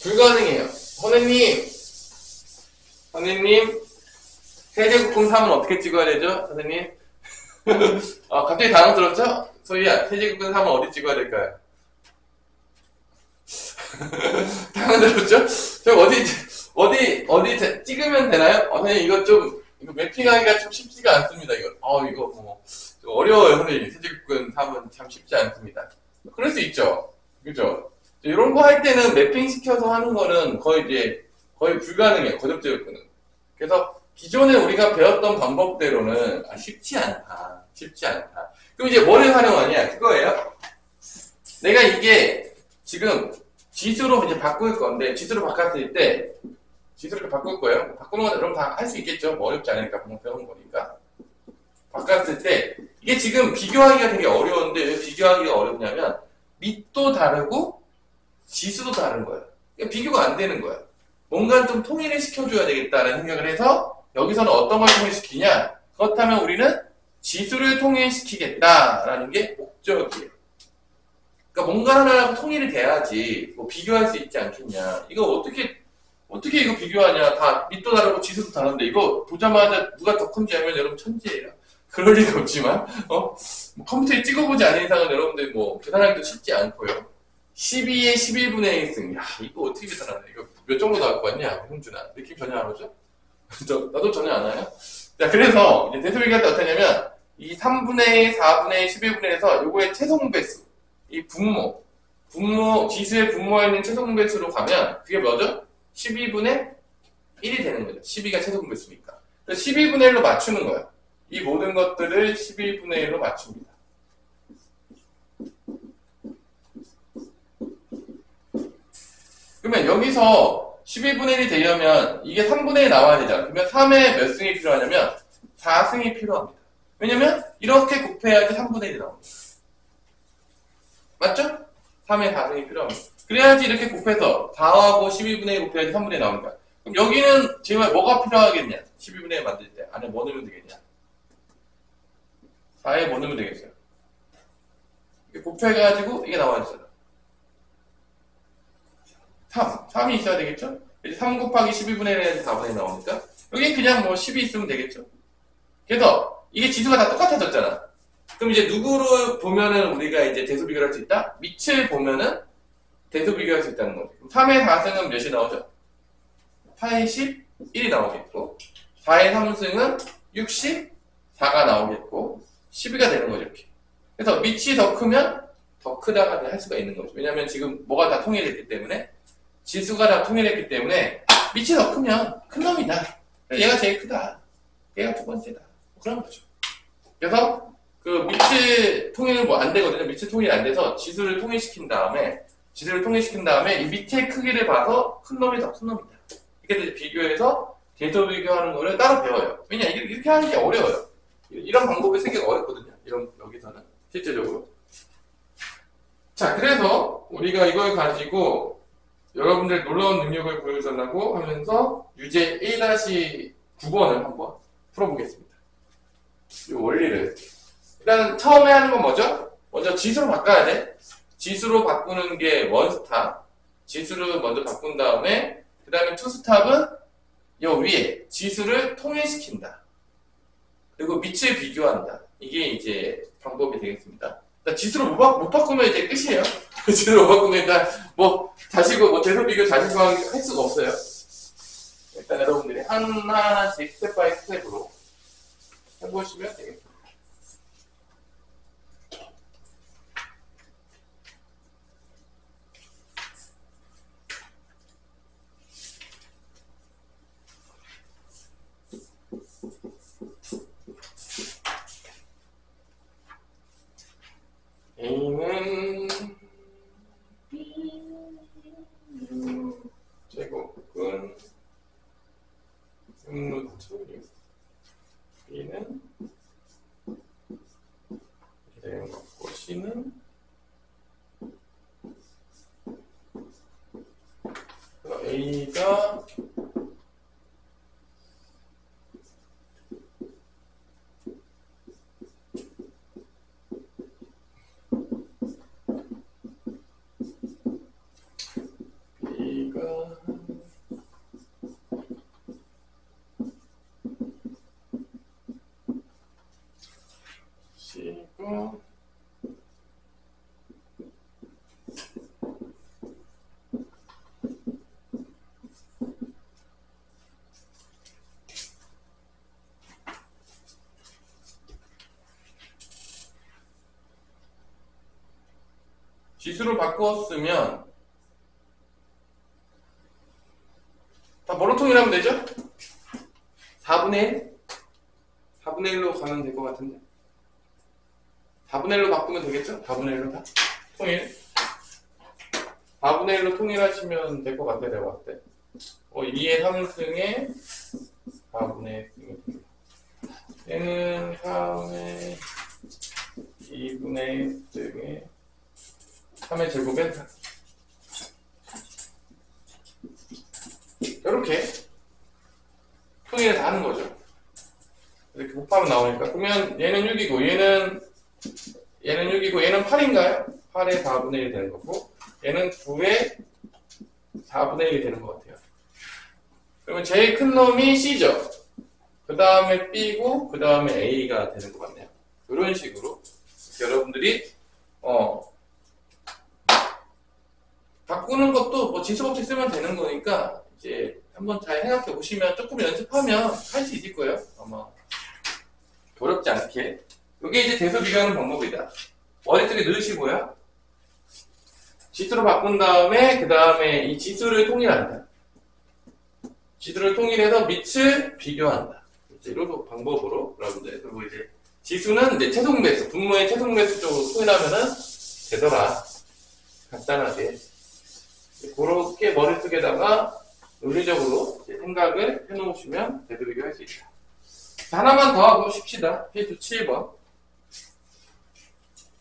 불가능해요. 선생님, 세제곱근 3은 어떻게 찍어야 되죠? 선생님? 갑자기 당황스럽죠? 소희야, 세제곱근 3은 어디 찍어야 될까요? 당황스럽죠? 저 어디 찍으면 되나요? 선생님, 이거 매핑하기가 좀 쉽지가 않습니다, 이거. 이거 좀 어려워요, 선생님. 세제곱근 3은 참 쉽지 않습니다. 그럴 수 있죠. 그죠? 이런 거 할 때는 매핑 시켜서 하는 거는 거의 불가능해요, 거접제곱근은. 그래서 기존에 우리가 배웠던 방법대로는 쉽지 않다. 그럼 이제 뭐를 활용하냐? 그거예요. 내가 이게 지금 지수로 이제 바꿀 건데, 지수로 바꿨을 때, 지수를 바꿀 거예요. 바꾸는 건 여러분 다 할 수 있겠죠? 뭐 어렵지 않으니까, 방금 배운 거니까. 바꿨을 때, 이게 지금 비교하기가 되게 어려운데, 왜 비교하기가 어렵냐면, 밑도 다르고, 지수도 다른 거예요. 그러니까 비교가 안 되는 거예요. 뭔가 좀 통일을 시켜줘야 되겠다는 생각을 해서, 여기서는 어떤 걸 통일시키냐? 그렇다면 우리는 지수를 통일시키겠다라는 게 목적이에요. 그러니까 뭔가 하나하고 통일이 돼야지 뭐 비교할 수 있지 않겠냐. 이거 어떻게 이거 비교하냐. 다 밑도 다르고 지수도 다른데 이거 보자마자 누가 더 큰지 하면 여러분 천재예요. 그럴 리가 없지만 뭐 컴퓨터에 찍어보지 않은 이상은 여러분들 뭐 계산하기도 쉽지 않고요. 12의 11분의 1승. 야, 이거 어떻게 계산하냐. 이거 몇 정도 나올 것 같냐, 형준아. 느낌 전혀 안 오죠? 나도 전혀 안 와요. 자, 그래서 이제 대소비교할 때 어떻게 하냐면 이 3분의 1, 4분의 1, 11분의 1에서 요거의 최소분배수, 이 분모, 지수의 분모에 있는 최소분배수로 가면 그게 뭐죠? 12분의 1이 되는 거죠. 12가 최소분배수니까. 그래서 12분의 1로 맞추는 거예요. 이 모든 것들을 12분의 1로 맞춥니다. 그러면 여기서 12분의 1이 되려면 이게 3분의 1 나와야 되잖아. 그러면 3에 몇 승이 필요하냐면 4승이 필요합니다. 왜냐면 이렇게 곱해야지 3분의 1이 나옵니다. 맞죠? 3에 4승이 필요합니다. 그래야지 이렇게 곱해서 4하고 12분의 1 곱해야지 3분의 1이 나옵니다. 그럼 여기는 제발 뭐가 필요하겠냐? 12분의 1 만들 때 안에 뭐 넣으면 되겠냐? 4에 뭐 넣으면 되겠어요? 이렇게 곱해가지고 이게 나와야 되잖아. 3이 있어야 되겠죠? 이제 3 곱하기 12분의 1에서 4분의 1 나오니까 여기 그냥 뭐 10이 있으면 되겠죠? 그래서 이게 지수가 다 똑같아졌잖아. 그럼 이제 누구로 보면은 우리가 이제 대소 비교를 할 수 있다? 밑을 보면은 대소 비교할 수 있다는 거죠. 3의 4승은 몇이 나오죠? 81이 나오겠고 4의 3승은 64가 나오겠고 12가 되는 거죠. 이렇게. 그래서 밑이 더 크면 더 크다가 할 수가 있는 거죠. 왜냐면 지금 뭐가 다 통일됐기 때문에 지수가 다 통일했기 때문에 밑이 더 크면 큰 놈이다. 얘가 제일 크다. 얘가 두 번째다. 그런 거죠. 그래서 그 밑을 통일 뭐 안 되거든요. 밑을 통일이 안 돼서 지수를 통일시킨 다음에 이 밑의 크기를 봐서 큰 놈이 더 큰 놈이다. 이렇게 비교해서 대조 비교하는 거를 따로 배워요. 왜냐 이렇게 하는 게 어려워요. 이런 방법이 생기기 어렵거든요. 여기서는 실제적으로. 자, 그래서 우리가 이걸 가지고 여러분들 놀라운 능력을 보여달라고 하면서 유제 1-9번을 한번 풀어보겠습니다. 이 원리를. 일단 처음에 하는 건 뭐죠? 먼저 지수로 바꿔야 돼. 지수로 바꾸는 게 원스탑. 지수를 먼저 바꾼 다음에 그 다음에 투스탑은 이 위에 지수를 통일시킨다. 그리고 밑을 비교한다. 이게 이제 방법이 되겠습니다. 지수로 못 바꾸면 이제 끝이에요. 지수로 못 바꾸면 일단 대소 비교 자시고 할 수가 없어요. 일단 여러분들이 하나하나씩 스텝 바이 스텝으로 해보시면 되겠습니다. A는 제곱은 루트 6 B는 이렇게 되는 거고 C는 A가 지수를 바꾸었으면 다 뭐로 통일하면 되죠? 4분의 1? 4분의 1로 가면 될 것 같은데 4분의 1로 바꾸면 되겠죠? 4분의 1로 다 통일 4분의 1로 통일하시면 될 것 같아 내가 봤을 때 2의 3승에 4분의 1승이 얘는 3의 2분의 1승에 3의 제곱엔 4 이렇게 통일해서 하는 거죠. 이렇게 곱하면 나오니까 그러면 얘는 6이고 얘는 6이고 얘는 8인가요? 8의 4분의 1이 되는 거고 얘는 9의 4분의 1이 되는 것 같아요. 그러면 제일 큰 놈이 C죠. 그 다음에 B고 그 다음에 A가 되는 것 같네요. 이런 식으로 여러분들이 바꾸는 것도 뭐 진수법칙 쓰면 되는 거니까 이제 한번 잘 생각해 보시면 조금 연습하면 할 수 있을 거예요. 아마 어렵지 않게. 이게 이제 대소 비교하는 방법이다. 머릿속에 넣으시고요. 지수로 바꾼 다음에 그 다음에 이 지수를 통일한다. 지수를 통일해서 밑을 비교한다. 이제 이런 방법으로 여러분들 그리고 이제 지수는 이제 최종 배수, 분모의 최종 배수 쪽으로 통일하면은 되더라. 간단하게. 그렇게 머릿속에다가 논리적으로 생각을 해놓으시면 대소 비교할 수 있다. 하나만 더 하고 쉽시다. 페이지 7번.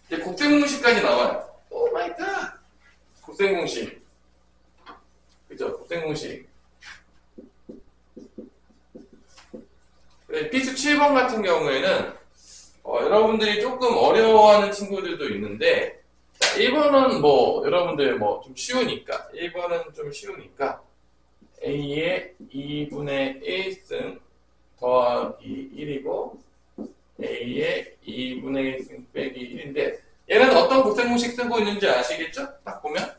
이제 곱셈공식까지 나와요. 오 마이 갓! 곱셈공식. 그죠? 곱셈공식. 필수 7번 같은 경우에는 여러분들이 조금 어려워하는 친구들도 있는데 1번은 뭐 여러분들 뭐 좀 쉬우니까 1번은 좀 쉬우니까 A의 2분의 1승 더하기 1이고 A의 2분의 1승 빼기 1인데 얘는 어떤 곱셈공식 쓰고 있는지 아시겠죠? 딱 보면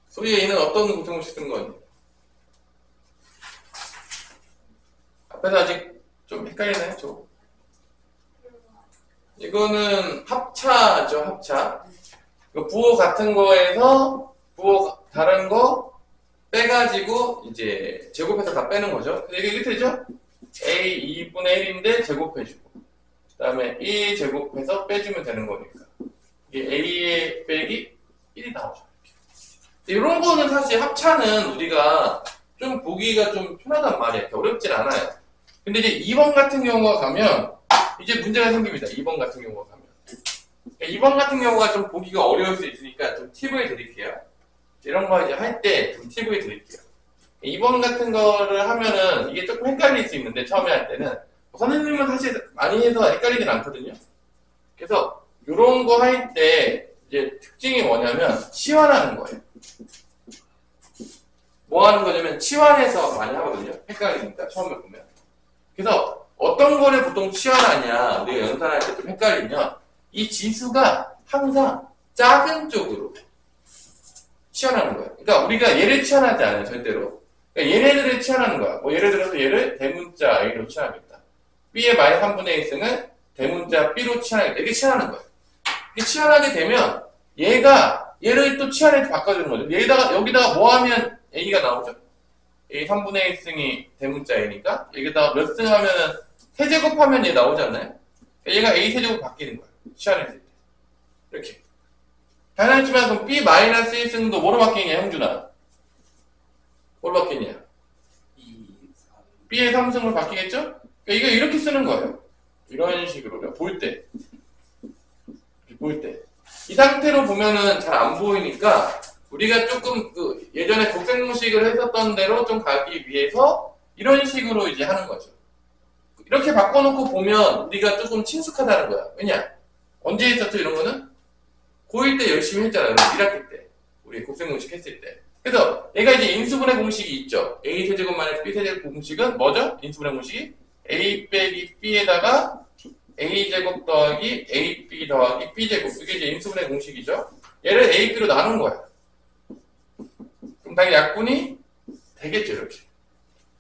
소위 얘는 어떤 곱셈공식 쓴 거니? 앞에서 아직 좀 헷갈리나요? 저? 이거는 합차죠, 합차. 부호 같은 거에서 부호 다른 거 빼가지고 이제 제곱해서 다 빼는 거죠. 근데 이게 이렇게 되죠? A 2분의 1인데 제곱해주고 그 다음에 1 제곱해서 빼주면 되는 거니까 이게 A의 빼기 1이 나오죠. 이런 거는 사실 합차는 우리가 좀 보기가 좀 편하단 말이에요. 어렵진 않아요. 근데 이제 2번 같은 경우가 가면 이제 문제가 생깁니다. 2번 같은 경우가 가면 2번 같은 경우가 좀 보기가 어려울 수 있으니까 좀 팁을 드릴게요. 이런 거 이제 할 때 좀 팁을 드릴게요. 2번 같은 거를 하면은 이게 조금 헷갈릴 수 있는데 처음에 할 때는 선생님은 사실 많이 해서 헷갈리진 않거든요. 그래서 이런 거 할 때 이제 특징이 뭐냐면 치환하는 거예요. 뭐 하는 거냐면 치환해서 많이 하거든요. 헷갈리니까 처음에 보면. 그래서 어떤 거를 보통 치환하냐 우리가 연산할 때 좀 헷갈리면 이 지수가 항상 작은 쪽으로 치환하는 거예요. 그러니까 우리가 얘를 치환하지 않아요. 절대로. 그러니까 얘네들을 치환하는 거야. 뭐 예를 들어서 얘를 대문자 A로 치환하겠다. B의 마이너스 3분의 1승을 대문자 B로 치환하겠다. 이렇게 치환하는 거예요. 이렇게 치환하게 되면 얘가 얘를 또 치환해서 바꿔주는 거죠. 여기다가 뭐 하면 A가 나오죠? A 3분의 1승이 대문자 A니까 여기다가 몇 승 하면은 세제곱하면 얘 나오지 않나요? 얘가 A 세제곱 바뀌는 거예요. 치환했을 때. 이렇게. 당연하지만 그럼 B 마이너스 1승도 뭐로 바뀌냐, 형준아? 뭐로 바뀌냐? B의 3승으로 바뀌겠죠? 그러니까 이거 이렇게 쓰는 거예요. 이런 식으로 볼 때. 이 상태로 보면은 잘 안 보이니까 우리가 조금 예전에 곱셈공식을 했었던 대로 좀 가기 위해서 이런 식으로 이제 하는 거죠. 이렇게 바꿔놓고 보면 우리가 조금 친숙하다는 거야. 왜냐? 언제 했었죠, 이런 거는? 고1 때 열심히 했잖아요. 1학기 때. 우리 곱셈공식 했을 때. 그래서 얘가 이제 인수분해 공식이 있죠. A 세제곱 마이너스 B 세제곱 공식은 뭐죠? 인수분해 공식이 A 빼기 B에다가 A 제곱 더하기 AB 더하기 B 제곱. 이게 이제 인수분해 공식이죠. 얘를 A, B로 나눈 거야. 그럼 당연히 약분이 되겠죠, 이렇게.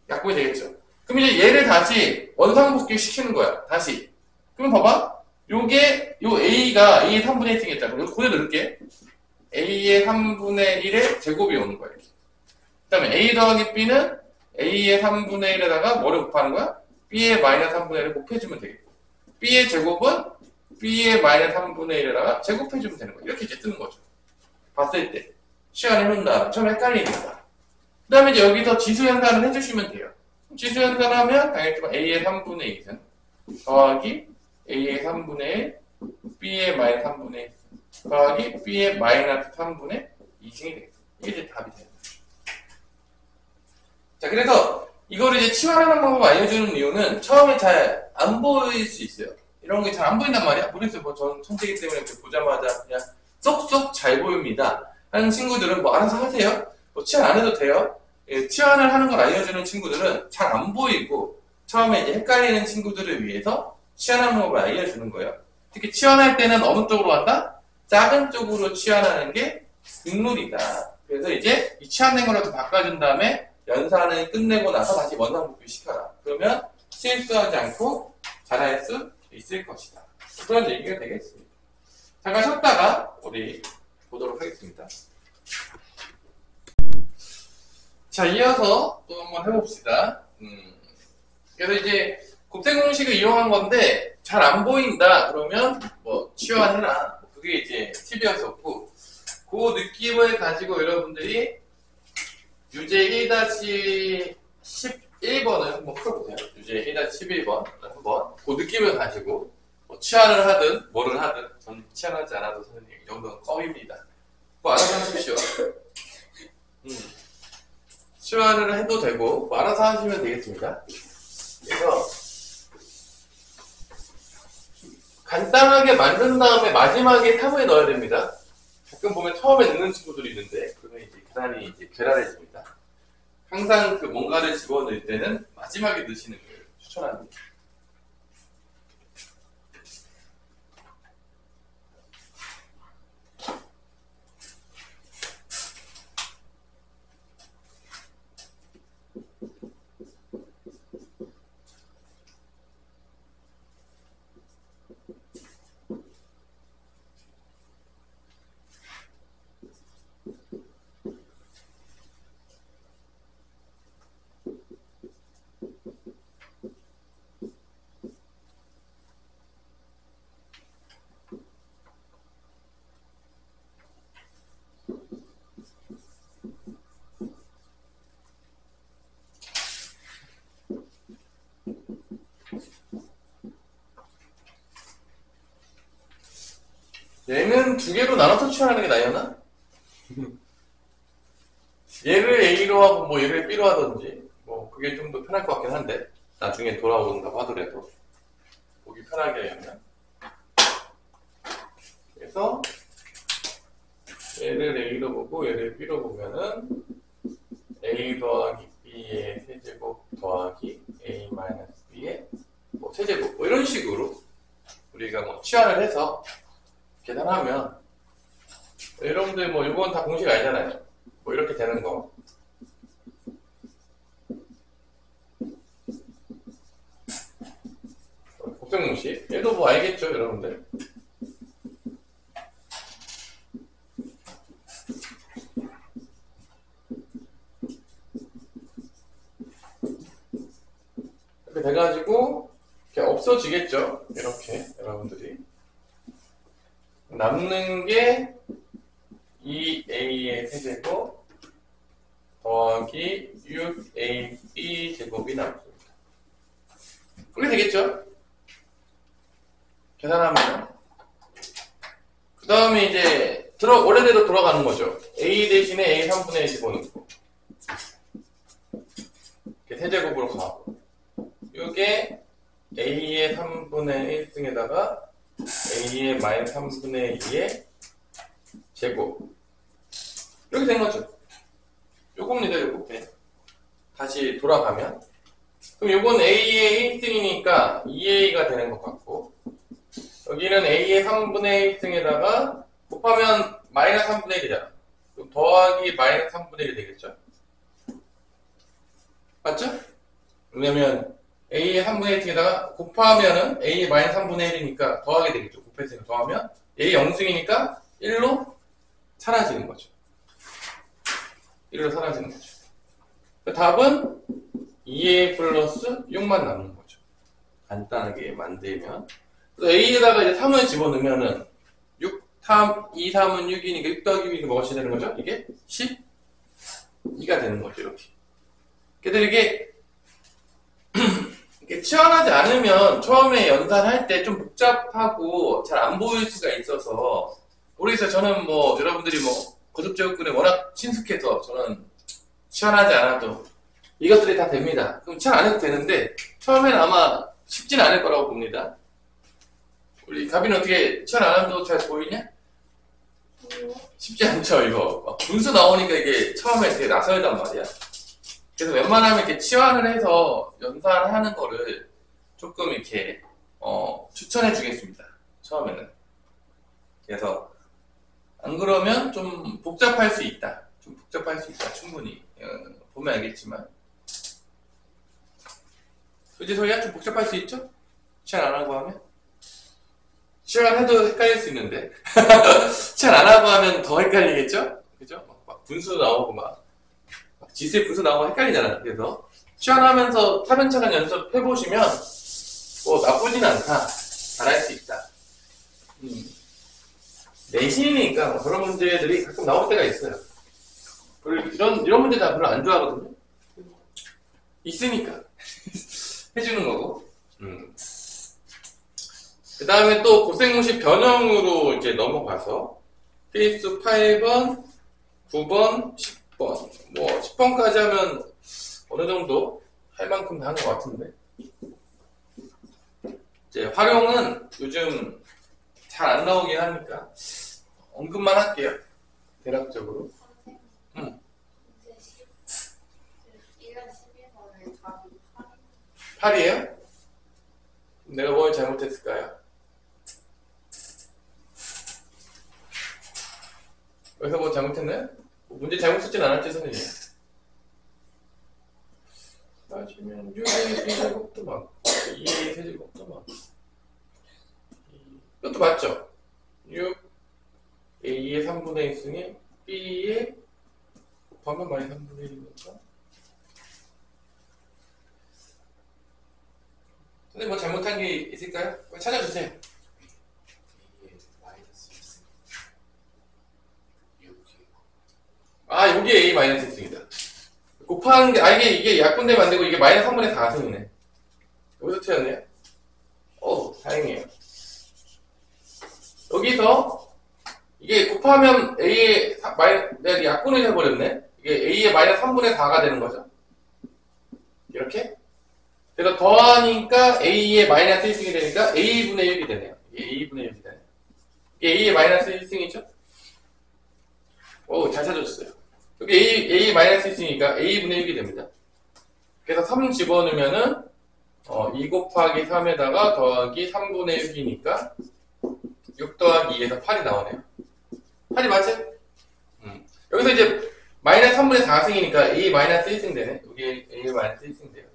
약분이 되겠죠. 그럼 이제 얘를 다시 원상복귀 시키는 거야. 다시. 그럼 봐봐. 요 A가 A의 3분의 1 생겼잖아. 그럼 그대로 넣을게. A의 3분의 1의 제곱이 오는 거야. 그 다음에 A 더하기 B는 A의 3분의 1에다가 뭐를 곱하는 거야? B의 마이너스 3분의 1을 곱해주면 되겠고. B의 제곱은 B의 마이너스 3분의 1에다가 제곱해주면 되는 거야. 이렇게 이제 뜨는 거죠. 봤을 때. 시간을 놓는다. 처음에 헷갈리니까. 그 다음에 이제 여기서 지수 연산을 해주시면 돼요. 지수 연산하면 당연히지만 A의 3분의 2는 더하기 A의 3분의 1, B의 마이너스 3분의 1 더하기 B의 마이너스 3분의 2승이 되겠습니다. 이게 이제 답이 되는 거죠. 자, 그래서 이거를 이제 치환하는 방법 알려주는 이유는 처음에 잘 안 보일 수 있어요. 이런 게 잘 안 보인단 말이야. 모르겠어요. 뭐 저는 천재이기 때문에 보자마자 그냥 쏙쏙 잘 보입니다. 하는 친구들은 뭐 알아서 하세요. 뭐 치환 안 해도 돼요. 예, 치환을 하는 걸 알려주는 친구들은 잘 안 보이고 처음에 이제 헷갈리는 친구들을 위해서 치환하는 방법을 알려주는 거예요. 특히 치환할 때는 어느 쪽으로 간다? 작은 쪽으로 치환하는 게 국룰이다. 그래서 이제 이 치환된 걸로 좀 바꿔준 다음에 연산을 끝내고 나서 다시 원상복귀 시켜라. 그러면 실수하지 않고 잘할 수 있을 것이다. 그런 얘기가 되겠습니다. 잠깐 쉬었다가 우리 보도록 하겠습니다. 자, 이어서 또 한번 해봅시다. 그래서 이제 곱셈 공식을 이용한 건데 잘 안 보인다 그러면 뭐 치환해라. 그게 이제 팁이었었고 그 느낌을 가지고 여러분들이 유제 1-11번을 한번 풀어보세요. 유제 1-11번 한번 그 느낌을 가지고 뭐 치환을 하든 뭐를 하든 전 치환하지 않아도 선생님 이 정도는 껌입니다. 뭐 알아서 하십시오. 치환을 해도 되고 뭐 알아서 하시면 되겠습니다. 그래서 간단하게 만든 다음에 마지막에 탑을 넣어야 됩니다. 가끔 보면 처음에 넣는 친구들이 있는데 그러면 이제 계산이 이제 괴랄해집니다. 항상 그 뭔가를 집어넣을 때는 마지막에 넣으시는 걸 추천합니다. 얘는 두 개로 나눠서 치환하는 게 나으려나? 얘를 A로 하고 뭐 얘를 B로 하든지 뭐 그게 좀 더 편할 것 같긴 한데 나중에 돌아온다고 하더라도 보기 편하게 하려면 그래서 얘를 A로 보고 얘를 B로 보면은 A 더하기 B의 세제곱 더하기 A 마이너스 B의 뭐 세제곱 뭐 이런 식으로 우리가 뭐 치환을 해서 계산하면 여러분들 뭐 이건 다 공식 알잖아요. 뭐 이렇게 되는 거. 곱셈 공식. 얘도 뭐 알겠죠, 여러분들? 이렇게 돼가지고 이렇게 없어지겠죠. 이렇게 여러분들이 남는 게 2a의 세제곱 더하기 6ab 제곱이 남습니다. 그게 되겠죠? 계산하면 그 다음에 이제 원래대로 돌아가는 거죠. a 대신에 a 3분의 1 집어넣고 이렇게 세제곱으로 가고 이게 a의 3분의 1승에다가 a의 마이너스 3분의 2의 제곱 이렇게 된 거죠. 요겁니다. 요거 다시 돌아가면 그럼 요건 a의 1승이니까 2a가 되는 것 같고 여기는 a의 3분의 1승에다가 곱하면 마이너스 3분의 1이잖아. 더하기 마이너스 3분의 1이 되겠죠? 맞죠? 왜냐면 A의 3분의 1에다가 곱하면은 A의 마이너스 3분의 1이니까 더하게 되겠죠. 곱했으니까 더하면 A 영승이니까 1로 사라지는 거죠. 1로 사라지는 거죠. 답은 2A 플러스 6만 남는 거죠. 간단하게 만들면. 그래서 A에다가 이제 3을 집어넣으면은 6, 2, 3은 6이니까 6 더하기 6이니까 뭐가 되는 거죠? 이게 12가 되는 거죠. 이렇게. 그래서 이게 치환하지 않으면 처음에 연산할 때 좀 복잡하고 잘 안 보일 수가 있어서 모르겠어요. 저는 뭐 여러분들이 뭐 거듭제곱근에 워낙 친숙해서 저는 치환하지 않아도 이것들이 다 됩니다. 그럼 치환 안 해도 되는데 처음에는 아마 쉽진 않을 거라고 봅니다. 우리 가비는 어떻게 치환 안 해도 잘 보이냐? 쉽지 않죠 이거. 막 분수 나오니까 이게 처음에 되게 낯설단 말이야. 그래서 웬만하면 이렇게 치환을 해서 연산하는 거를 조금 이렇게 추천해 주겠습니다. 처음에는. 그래서 안 그러면 좀 복잡할 수 있다. 좀 복잡할 수 있다. 충분히 보면 알겠지만. 그지 소리야? 좀 복잡할 수 있죠? 치환 안 하고 하면? 치환해도 헷갈릴 수 있는데 치환 안 하고 하면 더 헷갈리겠죠? 그죠? 막 분수 나오고 막 지수의 분수 나오고 헷갈리잖아. 그래서 치환하면서 차근차근 연습해보시면 뭐 나쁘진 않다. 잘할 수 있다. 내신이니까 뭐 그런 문제들이 가끔 나올 때가 있어요. 그리고 이런 문제 다 별로 안 좋아하거든요. 있으니까 해주는 거고. 그 다음에 또 고생공식 변형으로 이제 넘어가서 케이스 8번, 9번, 10번. 뭐 10번까지 하면 어느 정도 할 만큼 다 하는 것 같은데. 이제 활용은 요즘 잘 안 나오긴 하니까 언급만 할게요. 대략적으로. 8이에요? 내가 뭘 잘못했을까요? 여기서 뭐 잘못했나요? 문제 잘못 썼진 않았지, 선생님? 따지면 6A의 B제곱도 맞고 2A의 세제곱도 맞고 이것도 맞죠? 6A의 3분의 1승에 B의 곱하면 마이너스 3분의 1이니까 선생님 뭐 잘못한 게 있을까요? 찾아주세요. 아, 여기 A 마이너스 1승이다. 곱하는 게, 이게 약분되면 안 되고, 이게 마이너스 3분의 4승이네. 여기서 틀렸네요. 다행이에요. 여기서, 이게 곱하면 A의, 내가 약분을 해버렸네? 이게 A의 마이너스 3분의 4가 되는 거죠. 이렇게. 그래서 더하니까 A의 마이너스 1승이 되니까 A분의 1이 되네요. 이게 A분의 1이 되네요. 이게 A의 마이너스 1승이죠? 잘 찾아줬어요. 여기 A 마이너스 1승이니까 A분의 1이 됩니다. 그래서 3 집어넣으면은, 2 곱하기 3에다가 더하기 3분의 1이니까 6 더하기 2에서 8이 나오네요. 8이 맞지? 여기서 이제 마이너스 3분의 4승이니까 A 마이너스 1승 되네. 여기 A 마이너스 1승 돼요.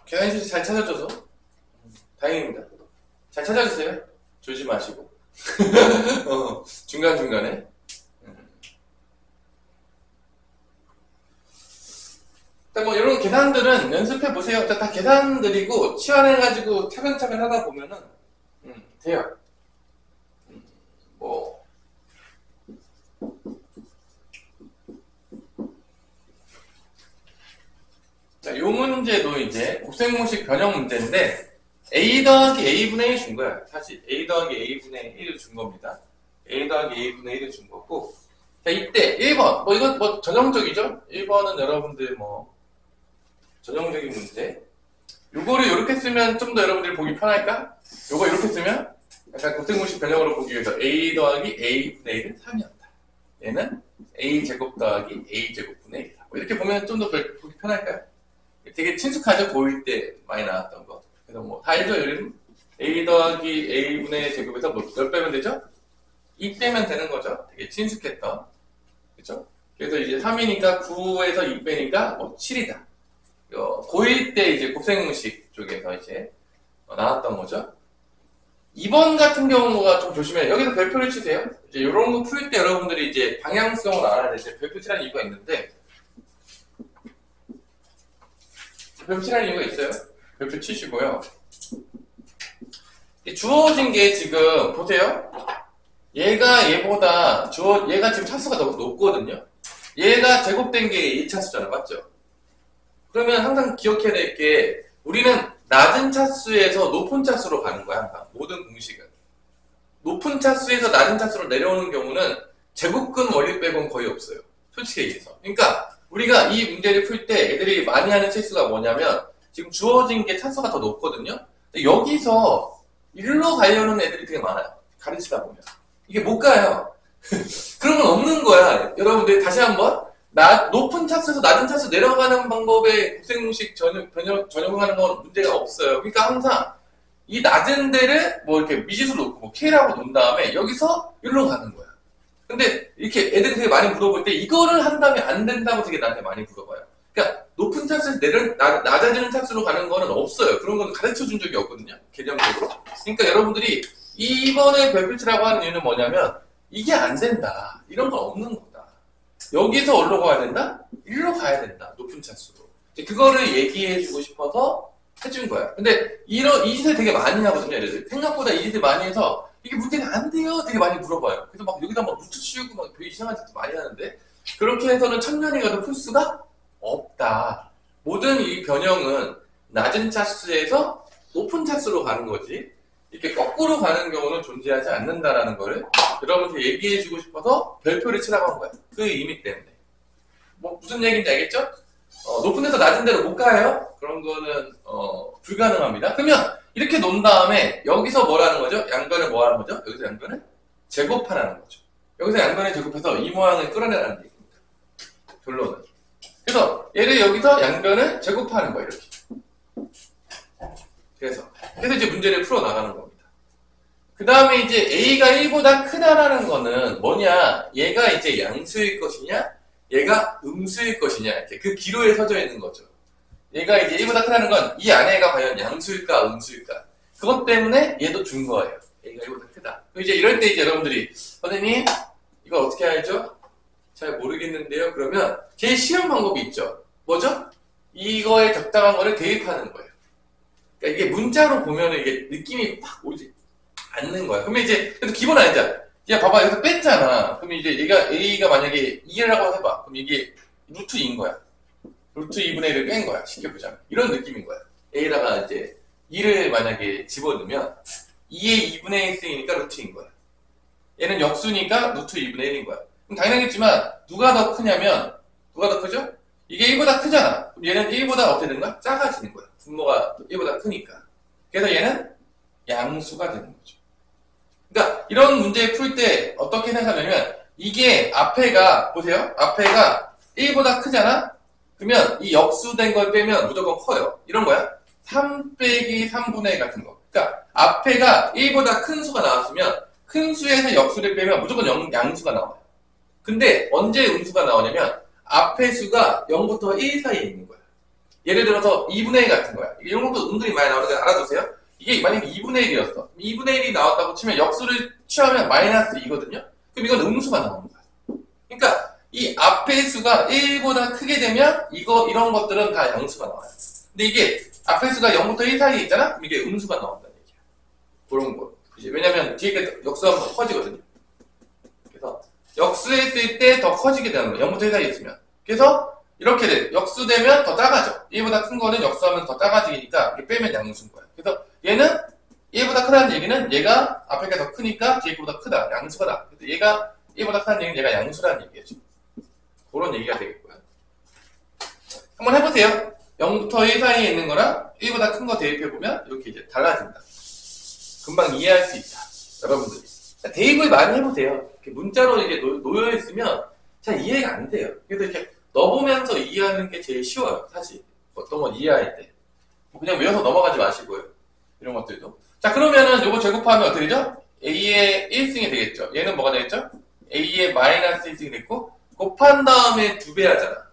계산식 잘 찾아줘서 다행입니다. 잘 찾아주세요. 조지 마시고. 중간중간에. 뭐 이런 계산들은 연습해보세요. 다 계산들이고 치환해가지고 차근차근 하다 보면은 돼요. 자, 요 문제도 이제 곱셈공식 변형 문제인데 A 더하기 A분의 1 준 거야. 사실 A 더하기 A분의 1을 준 겁니다. A 더하기 A분의 1을 준 거고. 자, 이때 1번. 이건 전형적이죠? 1번은 여러분들 전형적인 문제. 요거를 이렇게 쓰면 좀 더 여러분들이 보기 편할까? 요거 이렇게 쓰면 약간 곱셈공식 변형으로 보기 위해서 A 더하기 A분의 1은 3이었다. 얘는 A제곱 더하기 A제곱분의 1이다. 이렇게 보면 좀 더 보기 편할까요? 되게 친숙하죠? 보일 때 많이 나왔던 거. 그래서 다 알죠? 여러분? A 더하기 A분의 제곱에서 몇 빼면 되죠? 2 빼면 되는 거죠? 되게 친숙했던. 그쵸? 그래서 이제 3이니까 9에서 2 빼니까 7이다. 고1 때 이제 곱셈공식 쪽에서 이제 나왔던 거죠. 2번 같은 경우가 좀 조심해요. 여기서 별표를 치세요. 이제 이런 거 풀 때 여러분들이 이제 방향성을 알아야 될 때 별표 치라는 이유가 있는데, 별표 치라는 이유가 있어요. 별표 치시고요. 주어진 게 지금 보세요. 얘가 얘보다 얘가 지금 차수가 너무 높거든요. 얘가 제곱된 게 2차수잖아, 맞죠? 그러면 항상 기억해야 될 게 우리는 낮은 차수에서 높은 차수로 가는 거야, 항상. 모든 공식은. 높은 차수에서 낮은 차수로 내려오는 경우는 제곱근 원리 빼고는 거의 없어요. 솔직히 얘기해서. 그러니까 우리가 이 문제를 풀 때 애들이 많이 하는 실수가 뭐냐면 지금 주어진 게 차수가 더 높거든요. 근데 여기서 일로 가려는 애들이 되게 많아요. 가르치다 보면. 이게 못 가요. 그런 건 없는 거야. 여러분들 다시 한번 높은 차수에서 낮은 차수 내려가는 방법에 곱셈공식 전용하는 건 문제가 없어요. 그러니까 항상 이 낮은 데를 뭐 이렇게 미지수로 놓고 뭐 K라고 놓은 다음에 여기서 일로 가는 거야. 근데 이렇게 애들이 되게 많이 물어볼 때 이거를 한다면 안 된다고 되게 나한테 많이 물어봐요. 그러니까 높은 차수에서 낮아지는 차수로 가는 거는 없어요. 그런 건 가르쳐 준 적이 없거든요. 개념적으로. 그러니까 여러분들이 이번에 별표치라고 하는 이유는 뭐냐면 이게 안 된다. 이런 건 없는 거다. 여기서 어디로 가야 된다? 일로 가야 된다. 높은 차수로. 그거를 얘기해주고 싶어서 해준 거야. 근데 이 짓을 되게 많이 하거든요. 얘들. 생각보다 이 짓을 많이 해서 이게 문제가 안 돼요. 되게 많이 물어봐요. 그래서 막 여기다 막 루트 씌우고 막 되게 이상한 짓도 많이 하는데 그렇게 해서는 천년이 가도 풀 수가 없다. 모든 이 변형은 낮은 차수에서 높은 차수로 가는 거지. 이렇게 거꾸로 가는 경우는 존재하지 않는다라는 거를 여러분한테 얘기해주고 싶어서 별표를 치라고 한 거야. 그 의미 때문에. 뭐 무슨 얘기인지 알겠죠? 높은 데서 낮은 데로 못 가요? 그런 거는 불가능합니다. 그러면 이렇게 놓은 다음에 여기서 뭐라는 거죠? 양변을 뭐 하는 거죠? 여기서 양변을 제곱하라는 거죠. 여기서 양변을 제곱해서 이 모양을 끌어내라는 얘기입니다. 결론은. 그래서 얘를 여기서 양변을 제곱하는 거예요. 이렇게. 그래서 이제 문제를 풀어 나가는 겁니다. 그 다음에 이제 A가 1보다 크다라는 거는 뭐냐? 얘가 이제 양수일 것이냐? 얘가 음수일 것이냐? 이렇게 그 기로에 서져 있는 거죠. 얘가 이제 1보다 크다는 건 이 안에가 과연 양수일까? 음수일까? 그것 때문에 얘도 준 거예요. A가 1보다 크다. 이제 이럴 때 이제 여러분들이 선생님 이거 어떻게 알죠? 잘 모르겠는데요. 그러면 제일 쉬운 방법이 있죠. 뭐죠? 이거에 적당한 거를 대입하는 거예요. 그러니까 이게 문자로 보면은 이게 느낌이 확 오지 않는 거야. 그러면 이제 그래도 기본 아니잖아. 야 봐봐 여기서 뺐잖아. 그러면 이제 얘가 A가 만약에 2라고 해봐. 그럼 이게 루트 2인 거야. 루트 2분의 1을 뺀 거야. 쉽게 보자면. 이런 느낌인 거야. A다가 이제 2를 만약에 집어넣으면 2의 2분의 1승이니까 루트인 거야. 얘는 역수니까 루트 2분의 1인 거야. 그럼 당연하겠지만 누가 더 크냐면 누가 더 크죠? 이게 1보다 크잖아. 그럼 얘는 1보다 어떻게 되는 거야? 작아지는 거야. 분모가 1보다 크니까. 그래서 얘는 양수가 되는 거죠. 그러니까 이런 문제 풀 때 어떻게 생각하냐면 이게 앞에가 보세요. 앞에가 1보다 크잖아. 그러면 이 역수된 걸 빼면 무조건 커요. 이런 거야. 3 빼기 3분의 1 같은 거. 그러니까 앞에가 1보다 큰 수가 나왔으면 큰 수에서 역수를 빼면 무조건 양수가 나와요. 근데 언제 음수가 나오냐면 앞에 수가 0부터 1 사이에 있는 거야. 예를 들어서 2분의 1 같은 거야. 이런 것도 은근히 많이 나오는데 알아두세요. 이게 만약에 2분의 1이었어. 2분의 1이 나왔다고 치면 역수를 취하면 마이너스 2거든요. 그럼 이건 음수가 나오는 거야. 그러니까 이 앞의 수가 1보다 크게 되면 이런 것들은 다 양수가 나와요. 근데 이게 앞의 수가 0부터 1 사이에 있잖아? 그럼 이게 음수가 나온다는 얘기야. 그런 거. 그치? 왜냐면 뒤에 역수하면 더 커지거든요. 그래서 역수했을 때 더 커지게 되는 거예요. 0부터 1 사이에 있으면. 그래서 이렇게 돼. 역수되면 더 작아져. 1보다 큰 거는 역수하면 더 작아지니까 이렇게 빼면 양수인 거야. 그래서 얘는 1보다 크다는 얘기는 얘가 앞에가 더 크니까 뒤에 보다 크다. 양수가 나. 그래서 얘가 1보다 크다는 얘기는 얘가 양수라는 얘기죠. 그런 얘기가 되겠고요. 한번 해보세요. 0부터 1 사이에 있는 거랑 1보다 큰 거 대입해보면 이렇게 이제 달라진다. 금방 이해할 수 있다. 여러분들이. 대입을 많이 해보세요. 이렇게 문자로 이게 놓여있으면 잘 이해가 안 돼요. 그래서 이렇게 넣어보면서 이해하는 게 제일 쉬워요. 사실. 어떤 건 이해할 때. 그냥 외워서 넘어가지 마시고요. 이런 것들도. 자, 그러면은 요거 제곱하면 어떻게 되죠? A의 1승이 되겠죠. 얘는 뭐가 되겠죠? A의 마이너스 1승이 됐고, 곱한 다음에 2배 하잖아.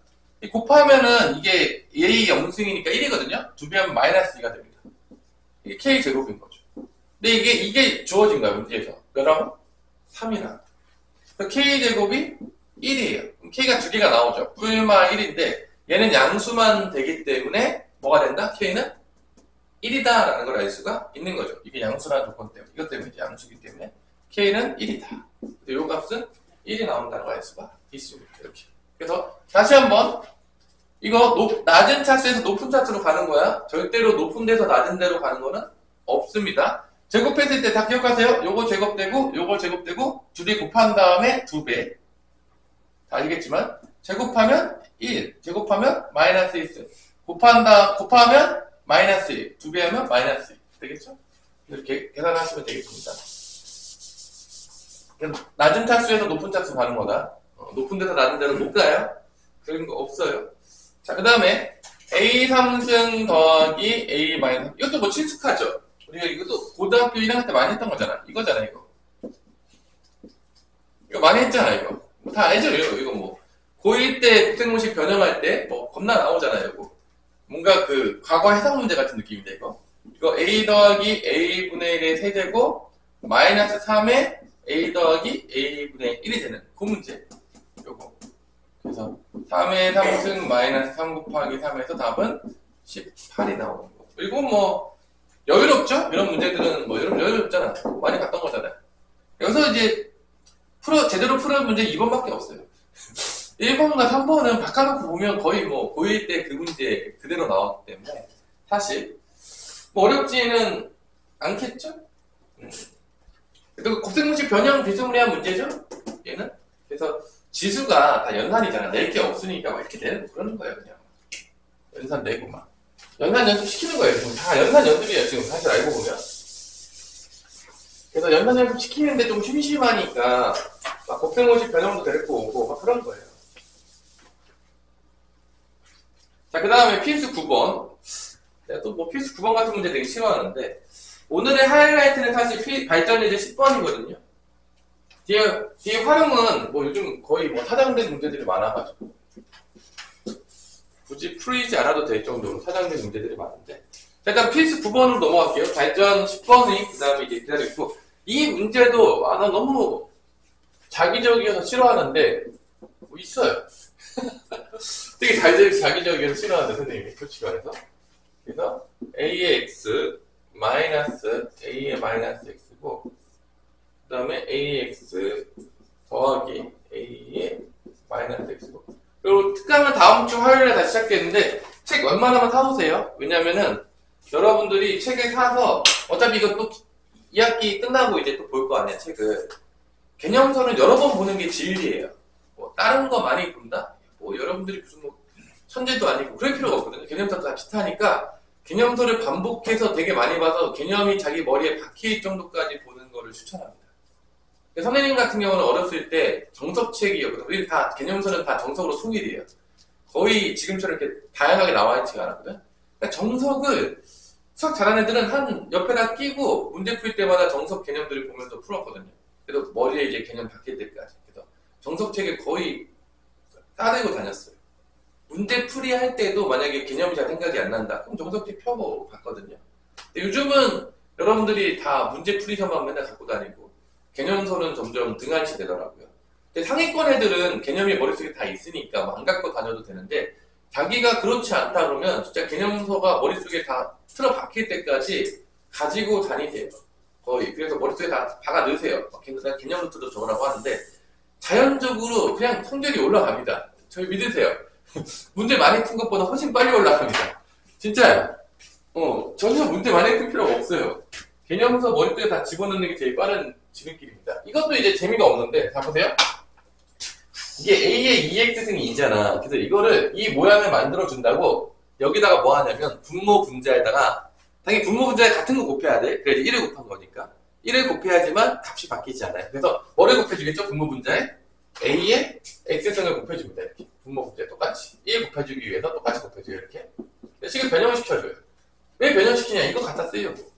이 곱하면은 이게 A 영승이니까 1이거든요? 2배 하면 마이너스 2가 됩니다. 이게 K제곱인 거죠. 근데 이게 주어진 거야, 문제에서. 몇하고? 3이나. K제곱이 1이에요. 그럼 K가 2개가 나오죠. 뿔마 1인데, 얘는 양수만 되기 때문에 뭐가 된다? K는 1이다라는 걸 알 수가 있는 거죠. 이게 양수라는 조건 때문에. 이것 때문에 이제 양수기 때문에 K는 1이다. 근데 요 값은 1이 나온다는 걸 알 수가 있습니다. 이렇게. 그래서 다시 한번 이거 낮은 차수에서 높은 차수로 가는 거야. 절대로 높은 데서 낮은 데로 가는 거는 없습니다. 제곱했을 때 다 기억하세요. 요거 제곱되고 요거 제곱되고 둘이 곱한 다음에 2배. 다 알겠지만 제곱하면 1, 제곱하면 마이너스 1, 곱하면 마이너스 1, 2배 하면 마이너스 1. 되겠죠? 이렇게 계산하시면 되겠습니다. 낮은 차수에서 높은 차수 가는 거다. 높은 데서 낮은 데로 못 가요. 그런 거 없어요. 자, 그 다음에 A 3승 더하기 A 마이너스. 이것도 뭐 친숙하죠? 우리가 이것도 고등학교 1학년 때 많이 했던 거잖아. 이거잖아, 이거. 이거 많이 했잖아, 이거. 다 알죠, 이거 뭐. 고1 때 국생문식 변형할 때 뭐 겁나 나오잖아요, 이거. 뭔가 그 과거 해석 문제 같은 느낌인데, 이거. 이거 A 더하기 A분의 1의 세제곱 마이너스 3의 A 더하기 A분의 1이 되는 그 문제. 요거. 그래서 3의 3승 마이너스 3 곱하기 3에서 답은 18이 나오는 거. 그리고 뭐 여유롭죠? 이런 문제들은 뭐 여유롭잖아. 많이 봤던 거잖아요. 여기서 이제 제대로 풀은 문제 2번밖에 없어요. 1번과 3번은 바꿔놓고 보면 거의 뭐 고1 때 그 문제 그대로 나왔기 때문에 사실 뭐 어렵지는 않겠죠? 그리고 곱셈문식 변형 비스무리한 문제죠? 얘는? 그래서 지수가 다 연산이잖아. 낼 게 없으니까 막 이렇게 내고 그러는 거예요, 그냥. 연산 내고 막. 연산 연습 시키는 거예요. 지금 다 연산 연습이에요, 지금 사실 알고 보면. 그래서 연산 연습 시키는데 좀 심심하니까 막 곱셈문식 변형도 데리고 오고 막 그런 거예요. 자, 그 다음에 필수 9번. 내가 또 뭐 필수 9번 같은 문제 되게 싫어하는데 오늘의 하이라이트는 사실 발전 예제 10번이거든요. 뒤에 활용은 뭐 요즘 거의 뭐 사장된 문제들이 많아가지고 굳이 풀이지 않아도 될 정도로 사장된 문제들이 많은데 자, 일단 필수 9번으로 넘어갈게요. 발전 10번이 그 다음에 이제 기다려있고 이 문제도 나 너무 자기적이어서 싫어하는데 뭐 있어요. 되게 자기적이어서 싫어하는데 선생님이 솔직히 말해서 그래서 A의 X 마이너스 A의 마이너스 X고 그 다음에 AX 더하기 A의 마이너스 X고 그리고 특강은 다음 주 화요일에 다시 시작했는데 책 웬만하면 사오세요. 왜냐면은 여러분들이 책을 사서 어차피 이것도 2학기 끝나고 이제 또 볼 거 아니야 책을. 개념서는 여러 번 보는 게 진리예요. 뭐 다른 거 많이 본다? 뭐 여러분들이 무슨 뭐 천재도 아니고 그럴 필요가 없거든요. 개념서도 다 비슷하니까 개념서를 반복해서 되게 많이 봐서 개념이 자기 머리에 박힐 정도까지 보는 거를 추천합니다. 선생님 같은 경우는 어렸을 때 정석책이었거든요. 우리 다 개념서는 다 정석으로 통일이에요. 거의 지금처럼 이렇게 다양하게 나와 있지가 않았거든. 그러니까 정석을 수학 잘하는 애들은 한 옆에다 끼고 문제 풀 때마다 정석 개념들을 보면서 풀었거든요. 그래서 머리에 이제 개념 박힐 때까지. 그래서 정석책을 거의 따들고 다녔어요. 문제 풀이 할 때도 만약에 개념이 잘 생각이 안 난다. 그럼 정석책 펴고 봤거든요. 근데 요즘은 여러분들이 다 문제 풀이서만 맨날 갖고 다니고 개념서는 점점 등한시 되더라고요. 근데 상위권 애들은 개념이 머릿속에 다 있으니까 안 갖고 다녀도 되는데 자기가 그렇지 않다 그러면 진짜 개념서가 머릿속에 다 틀어 박힐 때까지 가지고 다니세요. 거의. 그래서 머릿속에 다 박아 넣으세요. 개념 노트도 적으라고 하는데 자연적으로 그냥 성적이 올라갑니다. 저희 믿으세요. 문제 많이 푼 것보다 훨씬 빨리 올라갑니다. 진짜요. 전혀 문제 많이 푼 필요가 없어요. 개념서 머릿속에 다 집어넣는 게 제일 빠른 지름길입니다. 이것도 이제 재미가 없는데, 자, 보세요. 이게 A의 2x승이 2잖아. 그래서 이거를, 이 모양을 만들어준다고, 여기다가 뭐 하냐면, 분모 분자에다가, 당연히 분모 분자에 같은 거 곱해야 돼. 그래야지 1을 곱한 거니까. 1을 곱해야지만 값이 바뀌지 않아요. 그래서 뭐를 곱해주겠죠? 분모 분자에? A의 x승을 곱해줍니다. 이렇게. 분모 분자에 똑같이. 1 곱해주기 위해서 똑같이 곱해줘요. 이렇게. 지금 변형을 시켜줘요. 왜 변형시키냐? 이거 갖다 쓰려고.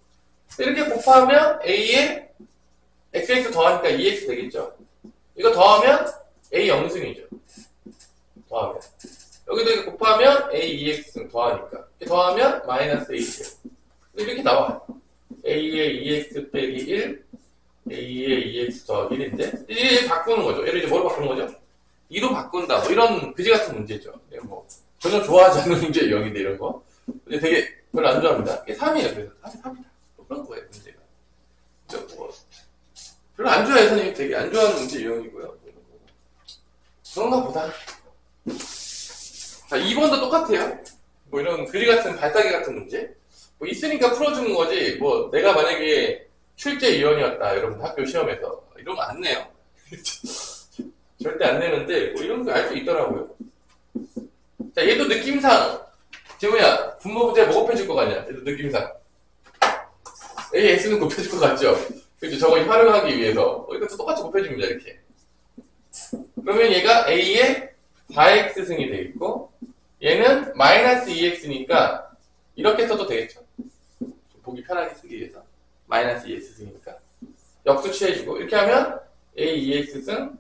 이렇게 곱하면 A의 XX 더하니까 2X 되겠죠? 이거 더하면 A 영승이죠. 더하면. 여기도 이렇게 곱하면 A2X 더하니까. 이렇게 더하면 마이너스 A 제곱. 이렇게 나와요. A의 2X 빼기 1, A의 2X 더하기 1인데, 이제 바꾸는 거죠. 얘를 이제 뭐로 바꾸는 거죠? 2로 바꾼다. 뭐 이런 그지 같은 문제죠. 뭐, 전혀 좋아하지 않는 문제 0인데 이런 거. 근데 되게 별로 안 좋아합니다. 이게 3이에요. 그래서 3이다. 그런 거예요, 문제가. 뭐, 별로 안 좋아해요. 선생님 되게 안 좋아하는 문제 유형이고요. 그런가 보다. 자, 2번도 똑같아요. 뭐 이런 그리 같은 발따기 같은 문제. 뭐 있으니까 풀어주는 거지. 뭐 내가 만약에 출제위원이었다. 여러분 학교 시험에서. 이런 거 안 내요. 절대 안 내는데, 뭐 이런 거 알 수 있더라고요. 자, 얘도 느낌상. 재호야, 분모 문제 뭐 곱해줄 것 같냐? 얘도 느낌상. AX는 곱해줄 것 같죠? 그렇죠. 저거 활용하기 위해서. 이것도 똑같이 곱해줍니다, 이렇게. 그러면 얘가 A의 4X승이 되겠고, 얘는 마이너스 2X니까, 이렇게 써도 되겠죠? 좀 보기 편하게 쓰기 위해서. 마이너스 2X승이니까. 역수 취해주고, 이렇게 하면 A 2X승,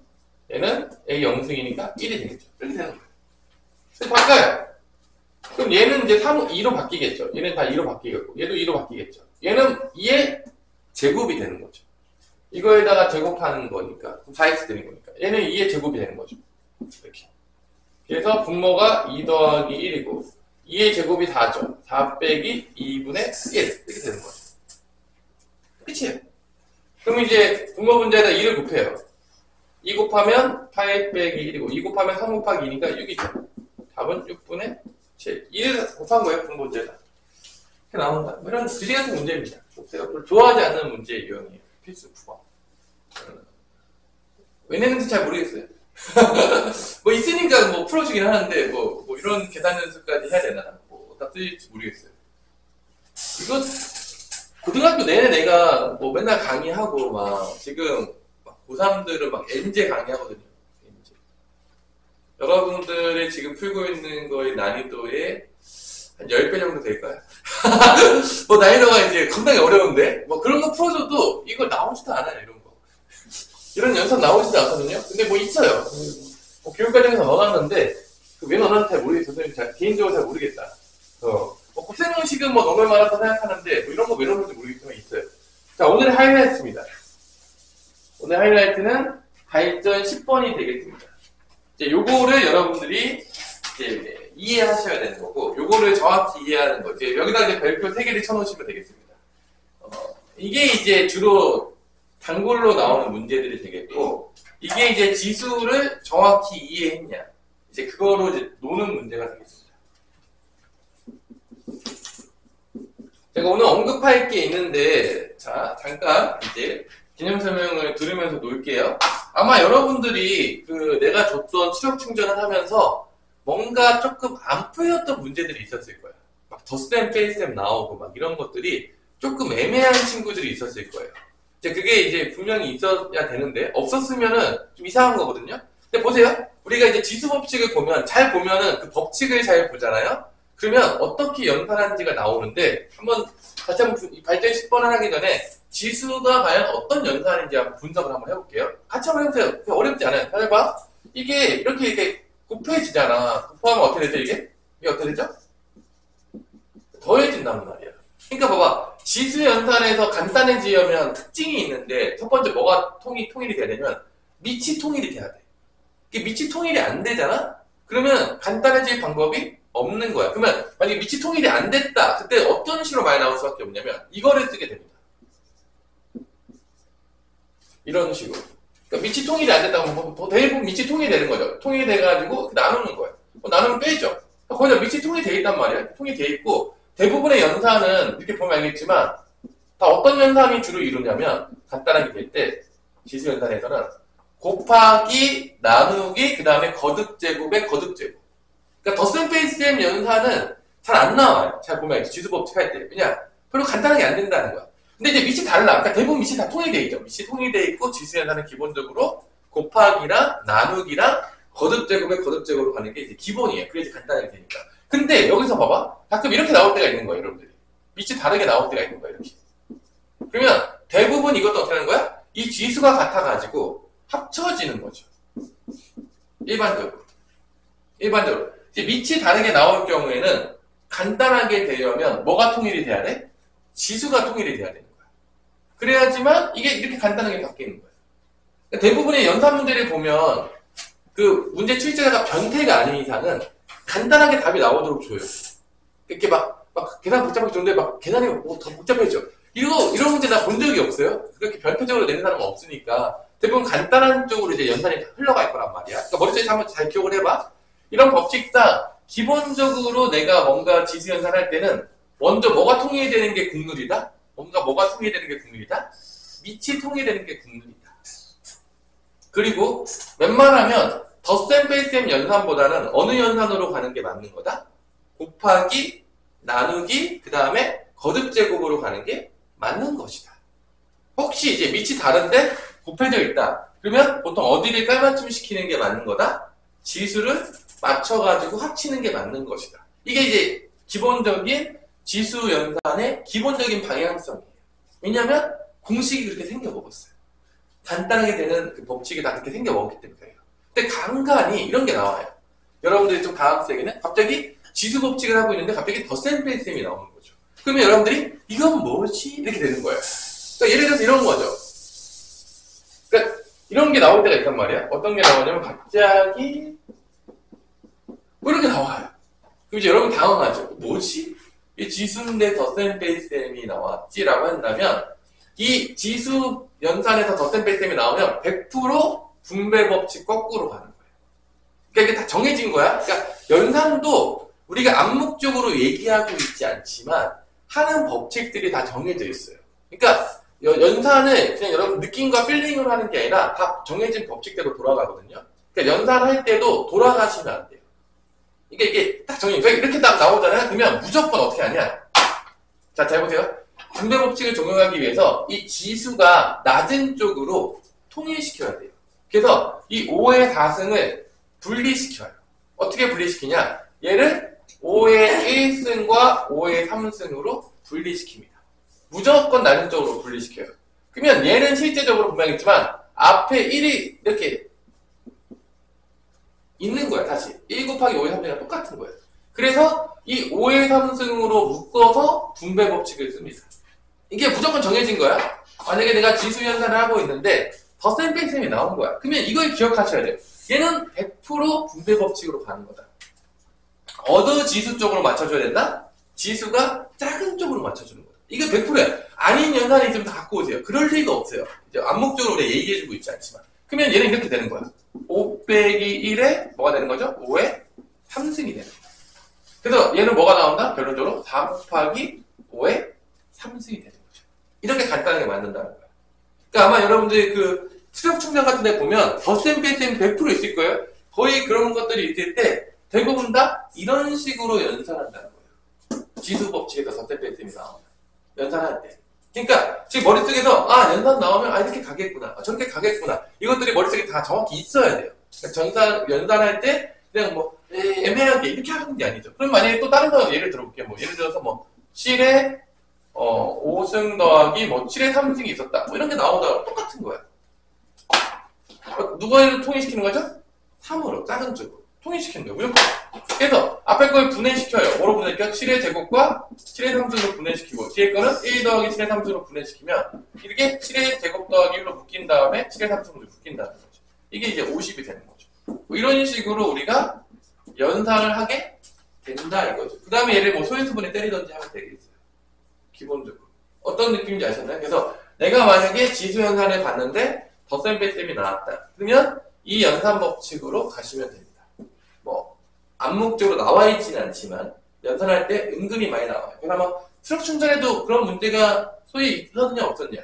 얘는 A 0승이니까 1이 되겠죠. 이렇게 되는 거예요. 그래서 바꿔요. 그럼 얘는 이제 2로 바뀌겠죠. 얘는 다 2로 바뀌겠고, 얘도 2로 바뀌겠죠. 얘는 2의 제곱이 되는 거죠. 이거에다가 제곱하는 거니까, 4x 되는 거니까. 얘는 2의 제곱이 되는 거죠. 이렇게. 그래서 분모가 2 더하기 1이고, 2의 제곱이 4죠. 4 빼기 2분의 1. 이렇게 되는 거죠. 끝이에요. 그럼 이제 분모 문제에다 2를 곱해요. 2 곱하면 8 빼기 1이고, 2 곱하면 3 곱하기 2니까 6이죠. 답은 6분의 7. 2를 곱한 거예요, 분모 문제에다. 이렇게 나온다. 뭐 이런 그지 같은 문제입니다. 제가 별로 좋아하지 않는 문제의 유형이에요. 필수 부분. 왜 내는지 잘 모르겠어요. 뭐 있으니까 뭐 풀어주긴 하는데 뭐 이런 계산 연습까지 해야 되나 뭐 어디다 쓸지 모르겠어요. 이거 고등학교 내내 내가 뭐 맨날 강의하고 막 지금 막 고3들은 막 N제 강의하거든요. N제. 여러분들이 지금 풀고 있는 거의 난이도의 한 10배 정도 될까요? 뭐 난이도가 이제 상당히 어려운데 뭐 그런 거 풀어줘도 이거 나오지도 않아요. 이런 거. 이런 연습 나오지도 않거든요. 근데 뭐 있어요. 뭐 교육과정에서 넣어놨는데 왜 넣어놨는지 잘 모르겠어요. 개인적으로 잘 모르겠다. 뭐 곱셈형식은 뭐 너무 많아서 생각하는데 뭐 이런 거 왜 넣었는지 모르겠지만 있어요. 자, 오늘의 하이라이트입니다. 오늘 하이라이트는 발전 10번이 되겠습니다. 이제 요거를 여러분들이 이제 이해하셔야 되는 거고, 요거를 정확히 이해하는 거. 이제 여기다 이제 별표 3개를 쳐놓으시면 되겠습니다. 이게 이제 주로 단골로 나오는 문제들이 되겠고, 이게 이제 지수를 정확히 이해했냐. 이제 그거로 이제 노는 문제가 되겠습니다. 제가 오늘 언급할 게 있는데, 자, 잠깐 이제 개념 설명을 들으면서 놀게요. 아마 여러분들이 내가 줬던 수력 충전을 하면서 뭔가 조금 안 풀렸던 문제들이 있었을 거예요. 막 덧셈, 뺄셈 나오고 막 이런 것들이 조금 애매한 친구들이 있었을 거예요. 이제 그게 이제 분명히 있어야 되는데 없었으면은 좀 이상한 거거든요. 근데 보세요. 우리가 이제 지수 법칙을 보면 잘 보면은 그 법칙을 잘 보잖아요. 그러면 어떻게 연산하는지가 나오는데 같이 한번 발전 10번을 하기 전에 지수가 과연 어떤 연산인지 한번 분석을 한번 해볼게요. 같이 한번 해보세요. 어렵지 않아요. 잘 봐. 이게 이렇게 곱해지잖아. 곱하면 어떻게 되죠, 이게? 이게 어떻게 되죠? 더해진단 말이야. 그러니까 봐봐. 지수 연산에서 간단해지려면 특징이 있는데, 첫 번째 뭐가 통일이 돼야 되냐면, 밑이 통일이 돼야 돼. 이게 밑이 통일이 안 되잖아? 그러면 간단해질 방법이 없는 거야. 그러면 만약에 밑이 통일이 안 됐다. 그때 어떤 식으로 많이 나올 수밖에 없냐면, 이거를 쓰게 됩니다. 이런 식으로. 그러니까 밑이 통일이 안 됐다고 하면 대부분 밑이 통일이 되는 거죠. 통일이 돼가지고 나누는 거예요. 나누면 빼죠. 거기다 밑이 통일이 돼 있단 말이야. 통일이 돼 있고 대부분의 연산은 이렇게 보면 알겠지만 다 어떤 연산이 주로 이루냐면 간단하게 될 때 지수 연산에서는 곱하기, 나누기, 그 다음에 거듭제곱의 거듭제곱. 그러니까 덧셈 뺄셈 연산은 잘 안 나와요. 잘 보면 알겠지. 지수 법칙 할 때. 그냥 별로 간단하게 안 된다는 거야. 근데 이제 밑이 달라. 그러니까 대부분 밑이 다 통일되어 있죠. 밑이 통일되어 있고 지수 연산은 기본적으로 곱하기랑 나누기랑 거듭제곱의 거듭제곱으로 가는 게 이제 기본이에요. 그게 이제 간단하게 되니까. 근데 여기서 봐봐. 가끔 이렇게 나올 때가 있는 거예요, 여러분들이. 밑이 다르게 나올 때가 있는 거예요, 이렇게. 그러면 대부분 이것도 어떻게 하는 거야? 이 지수가 같아가지고 합쳐지는 거죠. 일반적으로. 일반적으로. 이제 밑이 다르게 나올 경우에는 간단하게 되려면 뭐가 통일이 돼야 돼? 지수가 통일이 돼야 되는 거야. 그래야지만 이게 이렇게 간단하게 바뀌는 거야. 그러니까 대부분의 연산 문제를 보면 그 문제 출제자가 변태가 아닌 이상은 간단하게 답이 나오도록 줘요. 이렇게 막 계산 복잡하게 줬는데 막 계산이 더 복잡해져. 이런 문제 나 본 적이 없어요. 그렇게 변태적으로 내는 사람은 없으니까 대부분 간단한 쪽으로 이제 연산이 흘러갈 거란 말이야. 그러니까 머릿속에 한번 잘 기억을 해봐. 이런 법칙상 기본적으로 내가 뭔가 지수 연산할 때는 먼저 뭐가 통일되는 게 국룰이다? 뭐가 통일되는 게 국룰이다? 밑이 통일되는 게 국룰이다. 그리고 웬만하면 덧셈 뺄셈 연산보다는 어느 연산으로 가는 게 맞는 거다? 곱하기, 나누기, 그 다음에 거듭 제곱으로 가는 게 맞는 것이다. 혹시 이제 밑이 다른데 곱해져 있다. 그러면 보통 어디를 깔맞춤 시키는 게 맞는 거다? 지수를 맞춰가지고 합치는 게 맞는 것이다. 이게 이제 기본적인 지수 연산의 기본적인 방향성이에요. 왜냐하면 공식이 그렇게 생겨먹었어요. 간단하게 되는 그 법칙이 다 그렇게 생겨먹었기 때문에 그래요. 근데 간간히 이런 게 나와요. 여러분들이 좀 당학생에는 갑자기 지수 법칙을 하고 있는데 갑자기 덧셈 뺄셈이 나오는 거죠. 그러면 여러분들이 이건 뭐지? 이렇게 되는 거예요. 그러니까 예를 들어서 이런 거죠. 그러니까 이런 게 나올 때가 있단 말이야. 어떤 게 나오냐면 갑자기 뭐 이렇게 나와요. 그럼 이제 여러분 당황하죠. 뭐지? 이 지수인데 덧셈 뺄셈이 나왔지라고 한다면 이 지수 연산에서 덧셈 뺄셈이 나오면 100% 분배 법칙 거꾸로 가는 거예요. 그러니까 이게 다 정해진 거야. 그러니까 연산도 우리가 암묵적으로 얘기하고 있지 않지만 하는 법칙들이 다 정해져 있어요. 그러니까 연산을 그냥 여러분 느낌과 필링으로 하는 게 아니라 다 정해진 법칙대로 돌아가거든요. 그러니까 연산할 때도 돌아가시면 안 돼요. 이게 딱 정해져. 이렇게 딱 나오잖아요. 그러면 무조건 어떻게 하냐. 자, 잘 보세요. 분배 법칙을 적용하기 위해서 이 지수가 낮은 쪽으로 통일시켜야 돼요. 그래서 이 5의 4승을 분리시켜요. 어떻게 분리시키냐? 얘를 5의 1승과 5의 3승으로 분리시킵니다. 무조건 낮은 쪽으로 분리시켜요. 그러면 얘는 실제적으로 분명했지만 앞에 1이 이렇게 있는 거야. 다시 1 곱하기 5의 3승이랑 똑같은 거예요. 그래서 이 5의 3승으로 묶어서 분배 법칙을 씁니다. 이게 무조건 정해진 거야. 만약에 내가 지수 연산을 하고 있는데 덧셈 뺄셈이 나온 거야. 그러면 이걸 기억하셔야 돼요. 얘는 100% 분배 법칙으로 가는 거다. 어느 지수 쪽으로 맞춰줘야 된다? 지수가 작은 쪽으로 맞춰주는 거다. 이게 100%야. 아닌 연산이 좀 다 갖고 오세요. 그럴 리가 없어요. 이제 암묵적으로 우리가 얘기해주고 있지 않지만. 그러면 얘는 이렇게 되는 거야. 5 빼기 1에 뭐가 되는 거죠? 5에 3승이 되는 거야. 그래서 얘는 뭐가 나온다? 결론적으로 4 곱하기 5에 3승이 되는 거죠. 이렇게 간단하게 만든다는 거야. 그러니까 아마 여러분들이 그 수력 충전 같은 데 보면 덧셈 뺄셈 100% 있을 거예요. 거의 그런 것들이 있을 때 대부분 다 이런 식으로 연산한다는 거예요. 지수 법칙에서 덧셈 뺄셈이 나오면 연산할 때. 그러니까 지금 머릿속에서 연산 나오면 이렇게 가겠구나. 저렇게 가겠구나. 이것들이 머릿속에 다 정확히 있어야 돼요. 그러니까 연산할 때 그냥 뭐 애매하게 이렇게 하는 게 아니죠. 그럼 만약에 또 다른 거 예를 들어볼게요. 예를 들어서 7에 5승 더하기 7에 3승이 있었다. 이런 게 나오다가 똑같은 거야. 누가 통일시키는 거죠? 3으로 작은 쪽으로 통일시키는 거예요. 무조건. 그래서 앞에 걸 분해시켜요. 뭐로 분해시켜? 7의 제곱과 7의 3승으로 분해시키고 뒤에 거는 1 더하기 7의 3승으로 분해시키면 이렇게 7의 제곱 더하기 1로 묶인 다음에 7의 3승으로 묶인다는 거죠. 이게 이제 50이 되는 거죠. 이런 식으로 우리가 연산을 하게 된다 이거죠. 그 다음에 얘를 소인수분해 때리던지 하면 되겠어요. 기본적으로. 어떤 느낌인지 아셨나요? 그래서 내가 만약에 지수 연산을 봤는데 덧셈 뺄셈이 나왔다. 그러면 이 연산 법칙으로 가시면 됩니다. 암묵적으로 나와 있지는 않지만 연산할 때 은근히 많이 나와요. 그래서 아마 수력 충전에도 그런 문제가 소위 있었냐 없었냐?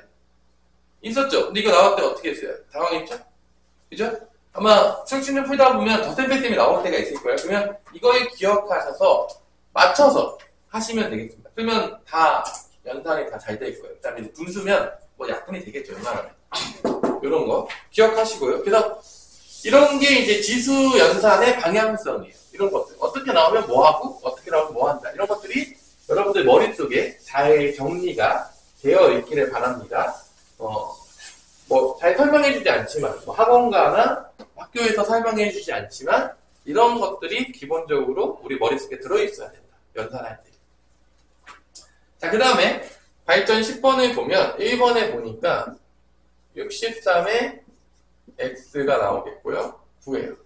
있었죠. 근데 이거 나올 때 어떻게 했어요? 당황했죠? 그죠? 아마 수력 충전 풀다 보면 덧셈 뺄셈이 나올 때가 있을 거예요. 그러면 이걸 기억하셔서 맞춰서 하시면 되겠습니다. 그러면 다 연산이 다 잘 될 거예요. 그다음에 이제 분수면 약분이 되겠죠. 웬만하면. 이런 거 기억하시고요. 그래서 이런 게 이제 지수 연산의 방향성이에요. 이런 것들. 어떻게 나오면 뭐 하고, 어떻게 나오면 뭐 한다. 이런 것들이 여러분들 머릿속에 잘 정리가 되어 있기를 바랍니다. 잘 설명해주지 않지만, 학원가나 학교에서 설명해 주지 않지만 이런 것들이 기본적으로 우리 머릿속에 들어있어야 된다. 연산할 때. 자, 그 다음에 발전 10번을 보면 1번에 보니까 63에 x가 나오겠고요. 9예요.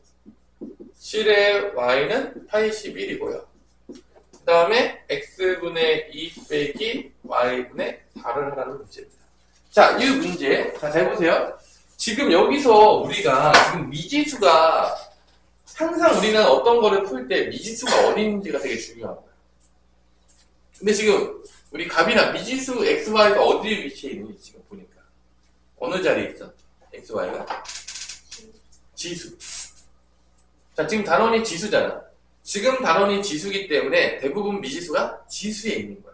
7의 y는 81이고요. 그 다음에 x분의 2 빼기 y분의 4를 하라는 문제입니다. 자, 이 문제, 자, 잘 보세요. 지금 여기서 우리가 지금 미지수가 항상 우리는 어떤 거를 풀 때 미지수가 어딘지가 되게 중요한 거예요. 근데 지금 우리 값이나 미지수 xy가 어디에 위치해 있는지 지금 보니까 어느 자리에 있어? xy가? 지수. 자, 지금 단원이 지수잖아. 지금 단원이 지수기 때문에 대부분 미지수가 지수에 있는 거야.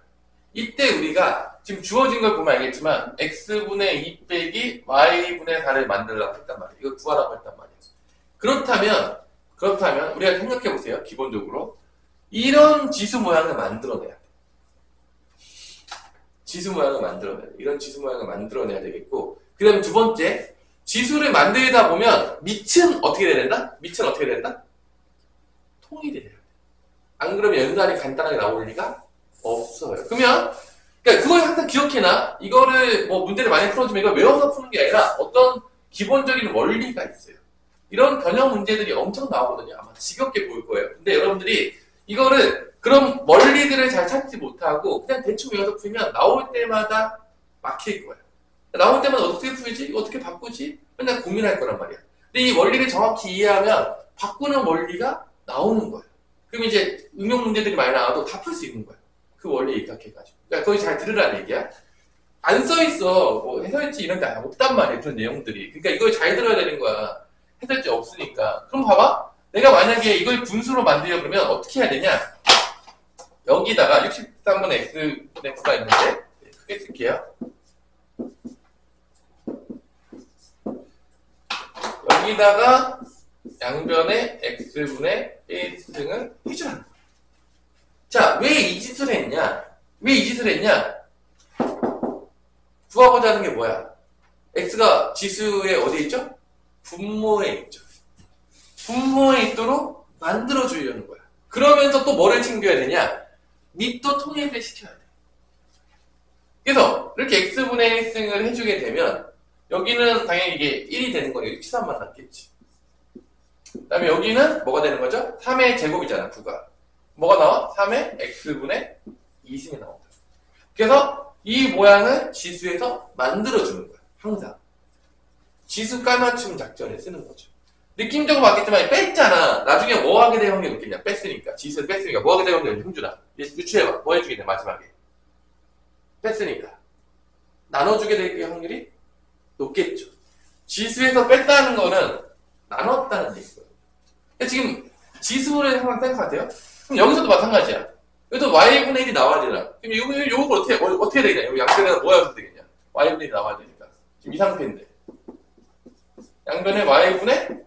이때 우리가 지금 주어진 걸 보면 알겠지만 x분의 2 빼기 y분의 4를 만들려고 했단 말이야. 이거 구하라고 했단 말이야. 그렇다면 우리가 생각해 보세요. 기본적으로 이런 지수 모양을 만들어내야 돼. 지수 모양을 만들어내야 돼. 이런 지수 모양을 만들어내야 되겠고, 그 다음에 두 번째, 지수를 만들다 보면 밑은 어떻게 돼야 된다? 밑은 어떻게 돼야 된다? 통일이 돼야 돼. 안 그러면 연산이 간단하게 나올 리가 없어요. 그러면 그러니까 그걸 항상 기억해놔. 이거를 뭐 문제를 많이 풀어주면 이걸 외워서 푸는 게 아니라 어떤 기본적인 원리가 있어요. 이런 변형 문제들이 엄청 나오거든요. 아마 지겹게 보일 거예요. 근데 여러분들이 이거를 그런 원리들을 잘 찾지 못하고 그냥 대충 외워서 풀면 나올 때마다 막힐 거예요. 나올 때마다 어떻게 풀지? 이거 어떻게 바꾸지? 맨날 고민할 거란 말이야. 근데 이 원리를 정확히 이해하면 바꾸는 원리가 나오는 거예요. 그럼 이제 응용 문제들이 많이 나와도 다 풀 수 있는 거예요. 그 원리에 입각해가지고. 그러니까 거기 잘 들으라는 얘기야. 안 써있어. 뭐 해설지 이런 데 없단 말이야. 그런 내용들이. 그러니까 이걸 잘 들어야 되는 거야. 해설지 없으니까. 그럼 봐봐. 내가 만약에 이걸 분수로 만들려고 그러면 어떻게 해야 되냐? 여기다가 63분의 x분의 9가 있는데 크게 쓸게요. 여기다가 양변에 x분의 1승을 해주라는 거야. 자, 왜 이 짓을 했냐? 왜 이 짓을 했냐? 구하고자 하는 게 뭐야? x가 지수에 어디에 있죠? 분모에 있죠. 분모에 있도록 만들어주려는 거야. 그러면서 또 뭐를 챙겨야 되냐? 밑도 통일을 시켜야 돼. 그래서 이렇게 x분의 1승을 해주게 되면 여기는 당연히 이게 1이 되는 거니까 13만 남겠지. 그 다음에 여기는 뭐가 되는 거죠? 3의 제곱이잖아, 9가. 뭐가 나와? 3의 x분의 2승이 나온다. 그래서 이 모양을 지수에서 만들어주는 거야. 항상. 지수 깔맞춤 작전에 쓰는 거죠. 느낌적으로 봤겠지만 뺐잖아. 나중에 뭐 하게 될 확률이 높겠냐? 뺐으니까. 지수를 뺐으니까 뭐 하게 될 확률이 높겠냐? 형준아. 유추해봐. 뭐 해주겠냐, 마지막에. 뺐으니까. 나눠주게 될 확률이 높겠죠. 지수에서 뺐다는 거는 나눴다는 얘기거든요. 지금 지수를 항상 생각하세요. 그럼 여기서도 마찬가지야. 여기서 y분의 1이 나와야 되나? 그럼 요거 어떻게 되냐? 여기 양변에는 뭐 해야 되겠냐? y분의 1이 나와야 되니까. 지금 이 상태인데. 양변에 y분의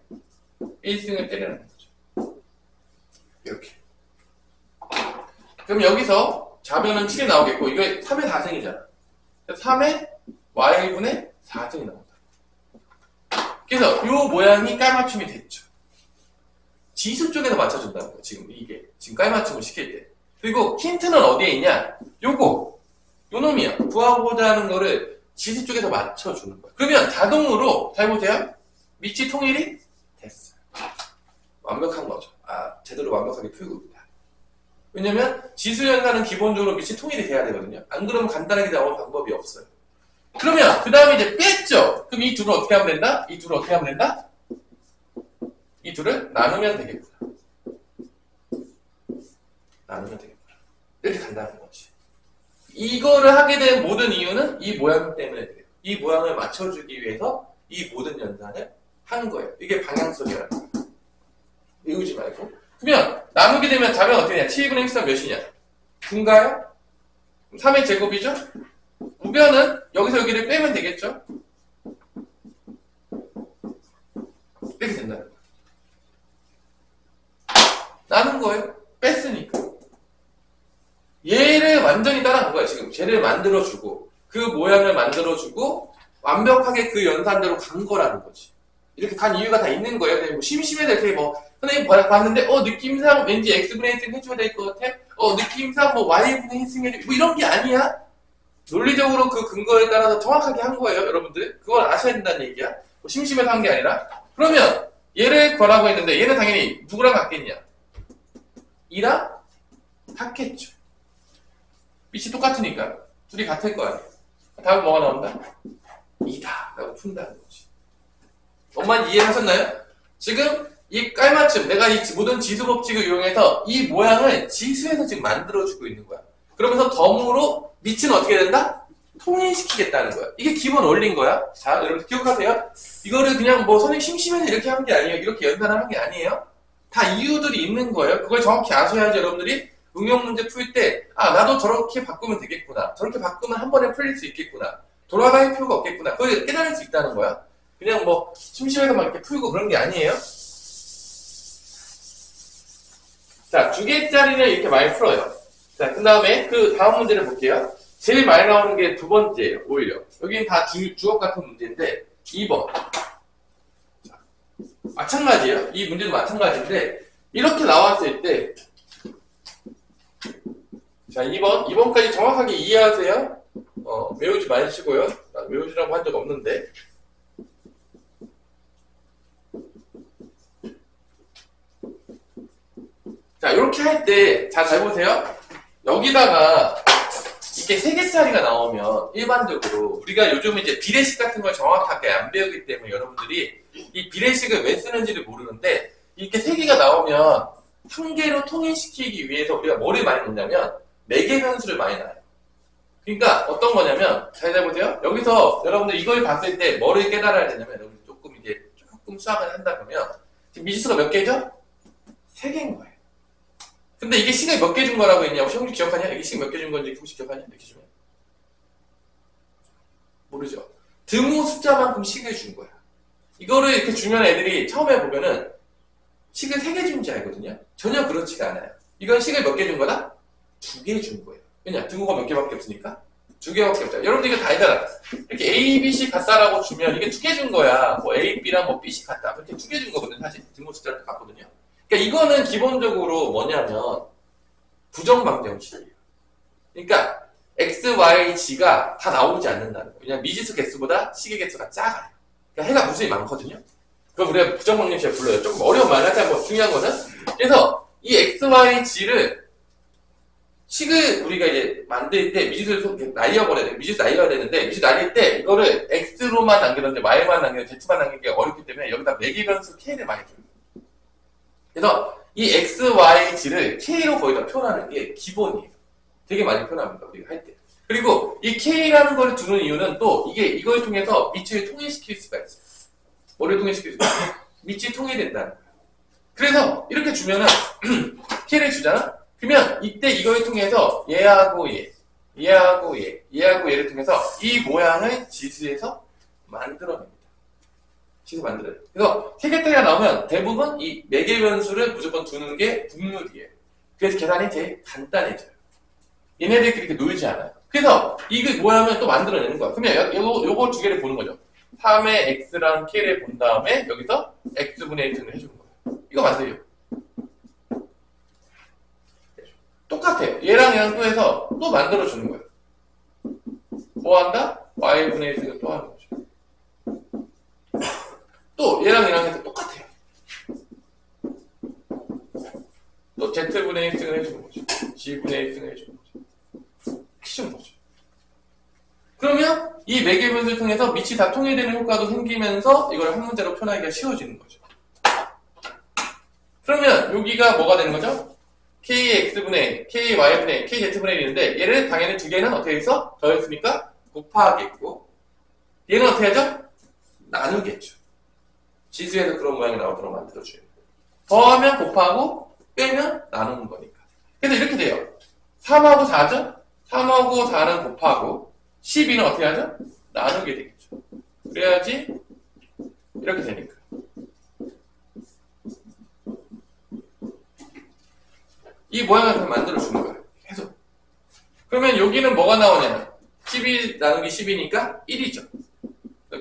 1승을 때리는 거죠. 이렇게. 그럼 여기서 좌변은 7이 나오겠고, 이거 3의 4승이잖아. 3의 y분의 4승이 나온다. 그래서 이 모양이 깔맞춤이 됐죠. 지수 쪽에서 맞춰준다는 거예요. 지금 이게. 지금 깔맞춤을 시킬 때. 그리고 힌트는 어디에 있냐? 요 놈이야. 구하고자 하는 거를 지수 쪽에서 맞춰주는 거예요. 그러면 자동으로, 잘 보세요. 밑이 통일이 됐어요. 완벽한 거죠. 제대로 완벽하게 풀고 있다. 왜냐면 지수 연산은 기본적으로 밑이 통일이 돼야 되거든요. 안 그러면 간단하게 나올 방법이 없어요. 그러면 그 다음에 이제 뺐죠. 그럼 이 둘을 어떻게 하면 된다? 이 둘을 어떻게 하면 된다? 이 둘을 나누면 되겠구나. 나누면 되겠구나. 이렇게 간다는 거지. 이거를 하게 된 모든 이유는 이 모양 때문에 그래요. 이 모양을 맞춰주기 위해서 이 모든 연산을 한 거예요. 이게 방향성이라는 거예요. 외우지 말고. 그러면 나누게 되면 답은 어떻게 되냐? 7분의 x가 몇이냐? 9인가요? 3의 제곱이죠? 우변은 여기서 여기를 빼면 되겠죠? 이렇게 된다는 거예요. 나눈 거예요. 뺐으니까. 얘를 완전히 따라간 거야, 지금. 쟤를 만들어주고, 그 모양을 만들어주고, 완벽하게 그 연산대로 간 거라는 거지. 이렇게 간 이유가 다 있는 거예요. 그냥 뭐 심심해서 이렇게 뭐 선생님 봤는데 느낌상 왠지 x분의 1승 해줘야 될 것 같아. 느낌상 뭐 y분의 1승 해줘. 뭐 이런 게 아니야. 논리적으로 그 근거에 따라서 정확하게 한 거예요, 여러분들. 그걸 아셔야 된다는 얘기야. 뭐 심심해서 한 게 아니라. 그러면 얘를 구하라고 했는데 얘는 당연히 누구랑 같겠냐? 2랑 같겠죠. 빛이 똑같으니까 둘이 같을 거 아니에요. 다음 뭐가 나온다? 2다 라고 푼다는 거지. 엄마 이해하셨나요? 지금 이 깔맞춤, 내가 이 모든 지수 법칙을 이용해서 이 모양을 지수에서 지금 만들어주고 있는 거야. 그러면서 덤으로 밑은 어떻게 된다? 통일시키겠다는 거야. 이게 기본 원리인 거야. 자, 여러분 기억하세요? 이거를 그냥 뭐 선생님 심심해서 이렇게 한 게 아니에요. 이렇게 연산하는 게 아니에요. 다 이유들이 있는 거예요. 그걸 정확히 아셔야지 여러분들이 응용 문제 풀 때, 나도 저렇게 바꾸면 되겠구나. 저렇게 바꾸면 한 번에 풀릴 수 있겠구나. 돌아갈 필요가 없겠구나. 그걸 깨달을 수 있다는 거야. 그냥 뭐 심심해서 막 이렇게 풀고 그런 게 아니에요. 자, 2개짜리는 이렇게 많이 풀어요. 자, 그 다음에 그 다음 문제를 볼게요. 제일 많이 나오는 게 두 번째예요, 오히려. 여기는 다 주업 같은 문제인데, 2번. 자, 마찬가지예요. 이 문제도 마찬가지인데, 이렇게 나왔을 때, 자, 2번까지 정확하게 이해하세요. 외우지 마시고요. 외우지라고 한 적 없는데. 자, 이렇게 할 때, 잘 보세요. 여기다가, 이렇게 3개짜리가 나오면, 일반적으로, 우리가 요즘 이제 비례식 같은 걸 정확하게 안 배우기 때문에 여러분들이 이 비례식을 왜 쓰는지를 모르는데, 이렇게 3개가 나오면, 한 개로 통일시키기 위해서 우리가 뭐를 많이 넣냐면, 매개 변수를 많이 놔요. 그러니까, 어떤 거냐면, 잘 보세요. 여기서 여러분들 이걸 봤을 때 뭐를 깨달아야 되냐면, 여러분들 조금 수학을 한다 그러면, 지금 미지수가 몇 개죠? 3개인 거예요. 근데 이게 식을 몇 개 준 거라고 했냐고 혹시 기억하냐? 이게 식 몇 개 준 건지 혹시 기억하냐? 이렇게 주면 모르죠. 등호 숫자만큼 식을 준 거야. 이거를 이렇게 주면 애들이 처음에 보면은 식을 3개 준 줄 알거든요. 전혀 그렇지가 않아요. 이건 식을 몇 개 준 거다? 2개 준 거예요. 왜냐? 등호가 몇 개밖에 없으니까 2개밖에 없잖아. 여러분들 이거 다 알잖아. 이렇게 A, B씩 같다라고 주면 이게 2개 준 거야. 뭐 A, B랑 뭐 B씩 같다. 이렇게 2개 준 거거든. 사실 등호 숫자를 같거든요. 그러니까 이거는 기본적으로 뭐냐면 부정방정식이에요. 그러니까 x, y, g가 다 나오지 않는다는 거예요. 그냥 미지수 개수보다 식의 개수가 작아요. 그러니까 해가 무수히 많거든요. 그걸 우리가 부정방정식을 불러요. 조금 어려운 말 하자 뭐 중요한 거는. 그래서 이 x, y, g를 식을 우리가 이제 만들 때 미지수를 날려버려야 돼요. 미지수 날려야 되는데 미지수 날릴 때 이거를 x로만 남기는데 y만 남기는데 z만 남기기가 어렵기 때문에 여기다 매개 변수 k를 많이 줘요. 그래서 이 x, y, g를 k로 거의 다 표현하는 게 기본이에요. 되게 많이 표현합니다. 우리가 할 때. 그리고 이 k라는 걸 두는 이유는 또 이걸 통해서 밑을 통일시킬 수가 있어요. 뭐를 통일시킬 수가 있어요? 밑이 통일된다는 거예요. 그래서 이렇게 주면은 k를 주잖아? 그러면 이때 이걸 통해서 얘하고 얘하고 얘하고 얘를 통해서 이 모양을 지수에서 만들어냅니다. 지수 만들어요. 그래서 3개짜리가 나오면 대부분 이 매개 변수를 무조건 두는 게 국룰이에요. 그래서 계산이 제일 간단해져요. 얘네들이 그렇게 놀지 않아요. 그래서 이거 뭐냐면 또 만들어내는 거야. 그러면 요거 2개를 보는 거죠. 3의 x랑 k를 본 다음에 여기서 x분의 1을 해주는 거예요. 이거 만들죠. 똑같아요. 얘랑 얘랑 또 해서 또 만들어주는 거예요. 뭐 한다? y분의 1을 또 하는 거죠. 또 얘랑 얘랑 해서 똑같아요. 또 z분의 1승을 해주는 거죠. g분의 1승을 해주는 거죠. 키준 거죠. 그러면 이 매개 변수를 통해서 밑이 다 통일되는 효과도 생기면서 이걸 한 문제로 표현하기가 쉬워지는 거죠. 그러면 여기가 뭐가 되는 거죠? kx분의 ky분의 kz분의 1인데 얘를 당연히 2개는 어떻게 해서 더했으니까 곱하겠고 얘는 어떻게 하죠? 나누겠죠. 지수에서 그런 모양이 나오도록 만들어줘요. 더하면 곱하고 빼면 나누는 거니까. 그래서 이렇게 돼요. 3하고 4죠? 3하고 4는 곱하고 12는 어떻게 하죠? 나누게 되겠죠. 그래야지 이렇게 되니까. 이 모양을 그냥 만들어주는 거예요. 계속. 그러면 여기는 뭐가 나오냐면 12 나누기 10이니까 1이죠.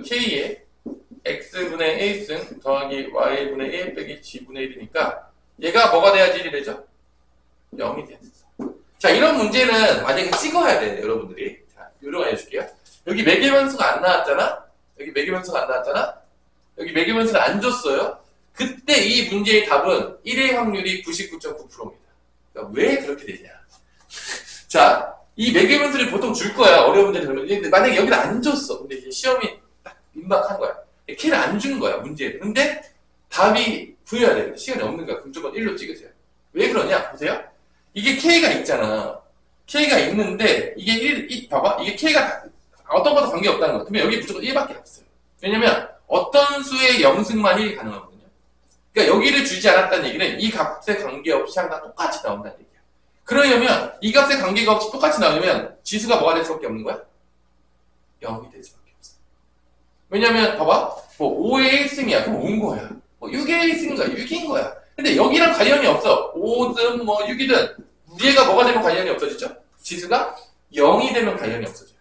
k에 x분의 1승 더하기 y분의 1 빼기 g분의 1이니까 얘가 뭐가 돼야지 1이 되죠? 0이 돼야 되죠. 자, 이런 문제는 만약에 찍어야 돼요, 여러분들이. 자, 요령 해줄게요. 여기 매개변수가 안 나왔잖아? 여기 매개변수가 안 나왔잖아? 여기 매개변수를 안 줬어요? 그때 이 문제의 답은 1의 확률이 99.9%입니다. 그러니까 왜 그렇게 되냐? 자, 이 매개변수를 보통 줄 거야. 어려운 문제를 들면. 만약에 여기를 안 줬어. 근데 이제 시험이 딱 임박한 거야. K를 안 준 거야, 문제에. 근데 답이 구해야 돼. 시간이 없는 거야. 그럼 무조건 1로 찍으세요. 왜 그러냐? 보세요. 이게 K가 있잖아. K가 있는데, 이게 1, 봐봐. 이게 K가 어떤 것도 관계없다는 거야. 그러면 여기 무조건 1밖에 없어요. 왜냐면, 어떤 수의 영승만이 가능하거든요. 그러니까 여기를 주지 않았다는 얘기는 이 값에 관계없이 항상 똑같이 나온다는 얘기야. 그러려면, 이 값에 관계가 없이 똑같이 나오려면, 지수가 뭐가 될 수밖에 없는 거야? 0이 될 수밖에 없어. 왜냐면, 봐봐. 뭐, 5의 1승이야. 그럼 5인 거야. 뭐, 6의 1승인 거야. 6인 거야. 근데 여기랑 관련이 없어. 5든 뭐 6이든 얘가 뭐가 되면 관련이 없어지죠? 지수가 0이 되면 관련이 없어져요.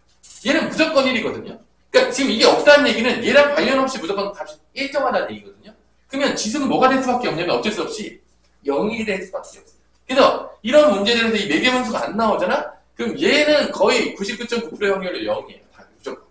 얘는 무조건 1이거든요. 그러니까 지금 이게 없다는 얘기는 얘랑 관련 없이 무조건 값이 일정하다는 얘기거든요. 그러면 지수는 뭐가 될 수밖에 없냐면 어쩔 수 없이 0이 될 수밖에 없어요. 그래서 이런 문제들에서 이 매개변수가 안 나오잖아? 그럼 얘는 거의 99.9%의 확률로 0이에요. 다 무조건.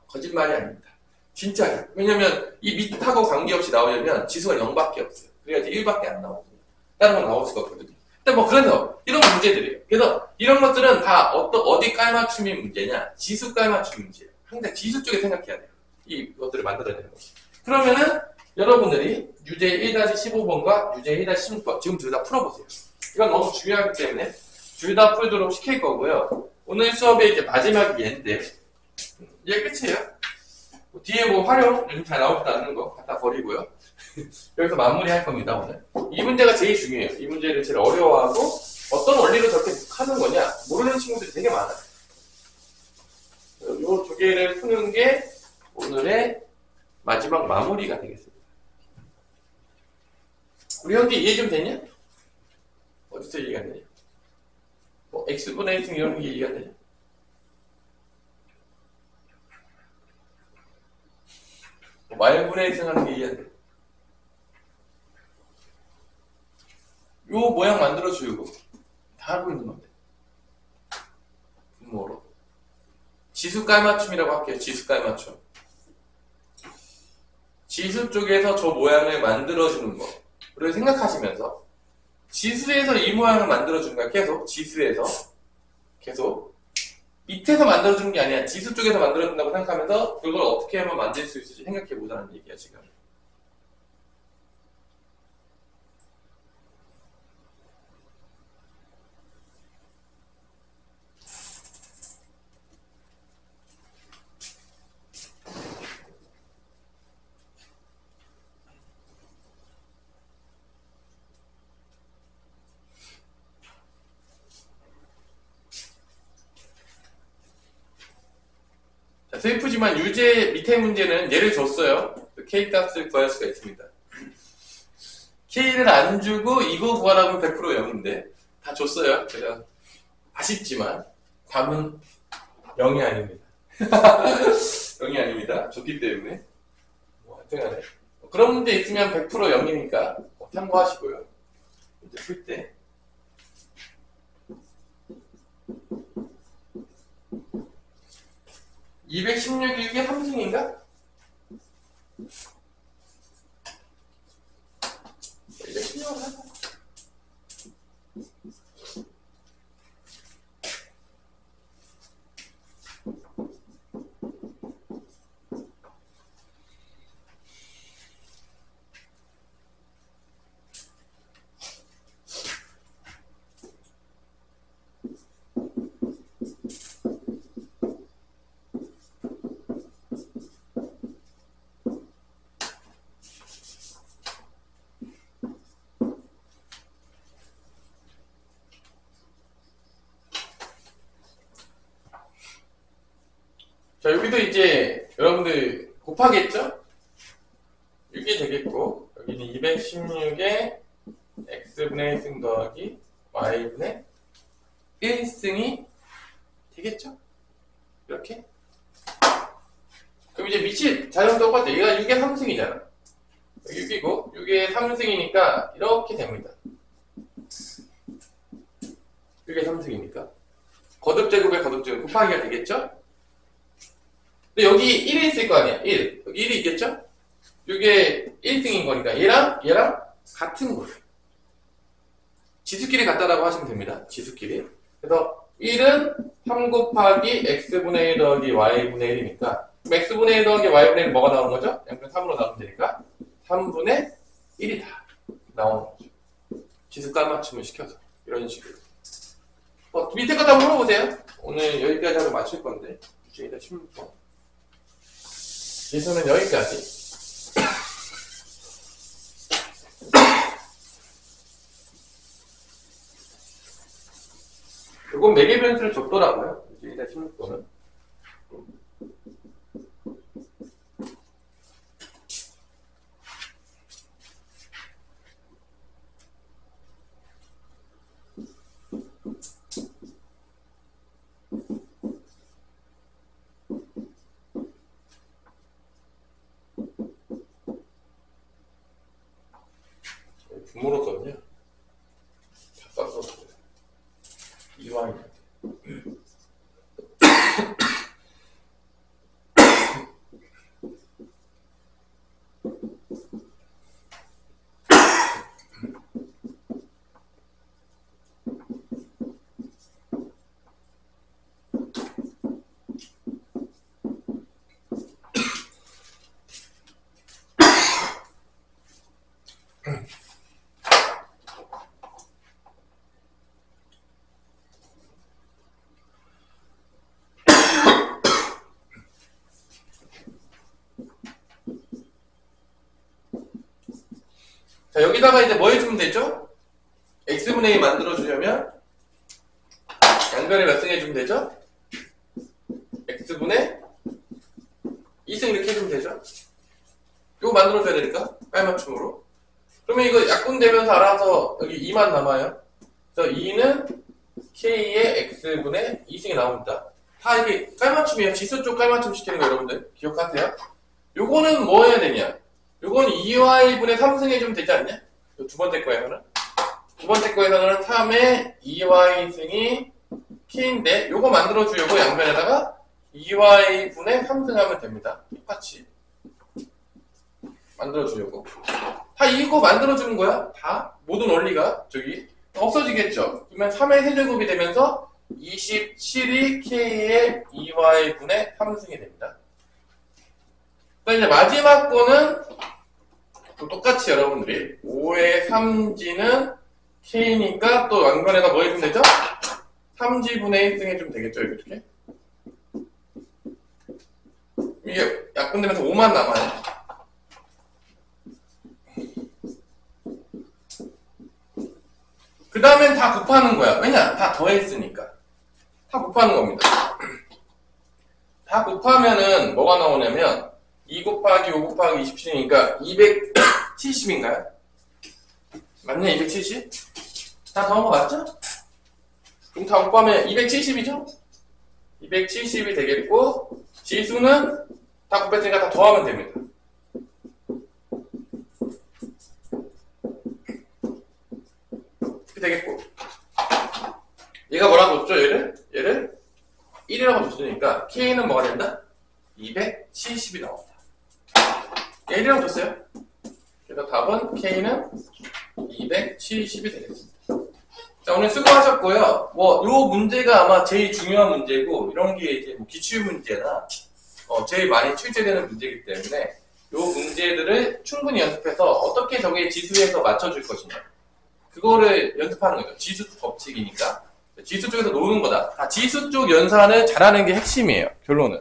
거짓말이 아닙니다. 진짜예요. 왜냐면 이 밑하고 관계없이 나오려면 지수가 0밖에 없어요. 그래야지 1밖에 안 나오거든요. 다른 건 나올 수가 없거든요. 근데 뭐 그래서 이런 문제들이에요. 그래서 이런 것들은 다 어디 깔맞춤이 문제냐? 지수 깔맞춤 문제예요. 항상 지수 쪽에 생각해야 돼요. 이것들을 만들어내는 거지. 그러면은 여러분들이 유제 1-15번과 유제 1-16번 지금 둘 다 풀어보세요. 이건 너무 중요하기 때문에 둘 다 풀도록 시킬 거고요. 오늘 수업의 이제 마지막 얘인데 이게 끝이에요. 뒤에 뭐 활용 요즘 잘 나오지도 않는 거 갖다 버리고요. 여기서 마무리할 겁니다, 오늘. 이 문제가 제일 중요해요. 이 문제를 제일 어려워하고 어떤 원리로 저렇게 하는 거냐 모르는 친구들이 되게 많아요. 이 두 개를 푸는 게 오늘의 마지막 마무리가 되겠습니다. 우리 형제 이해 좀 되냐? 어디서 이해가 되냐? 뭐 X분의 1승 이런 게 이해가 되냐? Y분의 1승 하는 게 이해가 돼. 요 모양 만들어 주고 다 하고 있는 건데. 분모로. 지수 깔맞춤이라고 할게요. 지수 깔맞춤. 지수 쪽에서 저 모양을 만들어주는 거. 그리고 생각하시면서 지수에서 이 모양을 만들어주는 거야. 계속 지수에서 계속 밑에서 만들어주는 게 아니야. 지수 쪽에서 만들어준다고 생각하면서 그걸 어떻게 하면 만들 수 있을지 생각해보자는 얘기야 지금. 슬프지만 유제 밑에 문제는 얘를 줬어요. K 값을 구할 수가 있습니다. K를 안 주고 이거 구하라면 100% 0인데 다 줬어요. 그래서 아쉽지만 답은 0이 아닙니다. 0이 아닙니다. 줬기 때문에 뭐 하여튼간에 그런 문제 있으면 100% 0이니까 참고하시고요. 이제 풀 때 216이 이게 3승인가? 216을 하자. 자, 여기도 이제 여러분들 곱하겠죠? 6이 되겠고, 여기는 216에 x분의 1승 더하기 y분의 1승이 되겠죠? 이렇게? 그럼 이제 밑이 자연 똑같아. 얘가 6의 3승이잖아. 6이고 6의 3승이니까 이렇게 됩니다. 6의 3승이니까 거듭제곱에 거듭제곱 곱하기가 되겠죠? 근데 여기 1이 있을 거 아니야. 1. 여기 1이 있겠죠? 6의 1승인 거니까 얘랑 같은 거예요. 지수끼리 같다라고 하시면 됩니다. 지수끼리. 그래서 1은 3 곱하기 x분의 1 더하기 y분의 1이니까 x분의 1 더하기 y분의 1은 뭐가 나오는 거죠? 양변 3으로 나오면 되니까 3분의 1이다 나오는 거죠. 지수 깔맞춤을 시켜서 이런 식으로. 밑에 거 한번 물어보세요. 오늘 여기까지 하고 마칠 건데 주제가 16번. 지수는 여기까지. 이건 매개 변수를 줬더라고요. 주제가 16번은. 분모로 썼냐? 잠깐 썼어요. 이와인. 자, 여기다가 이제 뭐 해주면 되죠? x분의 2 만들어주려면 양변에 몇 승 해주면 되죠? x분의 2승 이렇게 해주면 되죠? 이거 만들어줘야 되니까 깔맞춤으로. 그러면 이거 약분되면서 알아서 여기 2만 남아요. 그래서 2는 k의 x분의 2승이 나옵니다. 다 이게 깔맞춤이에요. 지수 쪽 깔맞춤 시키는 거 여러분들 기억하세요? 요거는 뭐 해야 되냐? 요건 2y분의 3승 해주면 되지 않냐? 두 번째 거에서는. 두 번째 거에서는 3의 2y승이 k인데 요거 만들어주려고 양변에다가 2y분의 3승 하면 됩니다. 똑같이 만들어주려고. 다 이거 만들어주는 거야. 다 모든 원리가 저기 없어지겠죠. 그러면 3의 세제곱이 되면서 27이 k의 2y분의 3승이 됩니다. 이제 마지막 거는 또 똑같이 여러분들이 5의 3g는 k니까 또 양변에다 뭐 해주면 되죠? 3g분의 1승 해주면 되겠죠? 이렇게. 이게 약분되면서 5만 남아요. 그 다음엔 다 곱하는 거야. 왜냐? 다 더했으니까. 다 곱하는 겁니다. 다 곱하면은 뭐가 나오냐면 2 곱하기 5 곱하기 27이니까 270인가요? 맞냐? 270? 다 더한 거 맞죠? 그럼 다 곱하면 270이죠? 270이 되겠고 지수는 다 곱했으니까 다 더하면 됩니다. 이렇게 되겠고 얘가 뭐라고 줬죠? 얘를 1이라고 줬으니까 k는 뭐가 된다? 270이 나온다. 1이라고 줬어요. 그래서 답은 K는 270이 되겠습니다. 자, 오늘 수고하셨고요. 요 문제가 아마 제일 중요한 문제고, 이런 게 이제 기출 문제나, 제일 많이 출제되는 문제이기 때문에, 요 문제들을 충분히 연습해서 어떻게 저게 지수에서 맞춰줄 것이냐. 그거를 연습하는 거죠. 지수 법칙이니까. 지수 쪽에서 노는 거다. 지수 쪽 연산을 잘하는 게 핵심이에요. 결론은.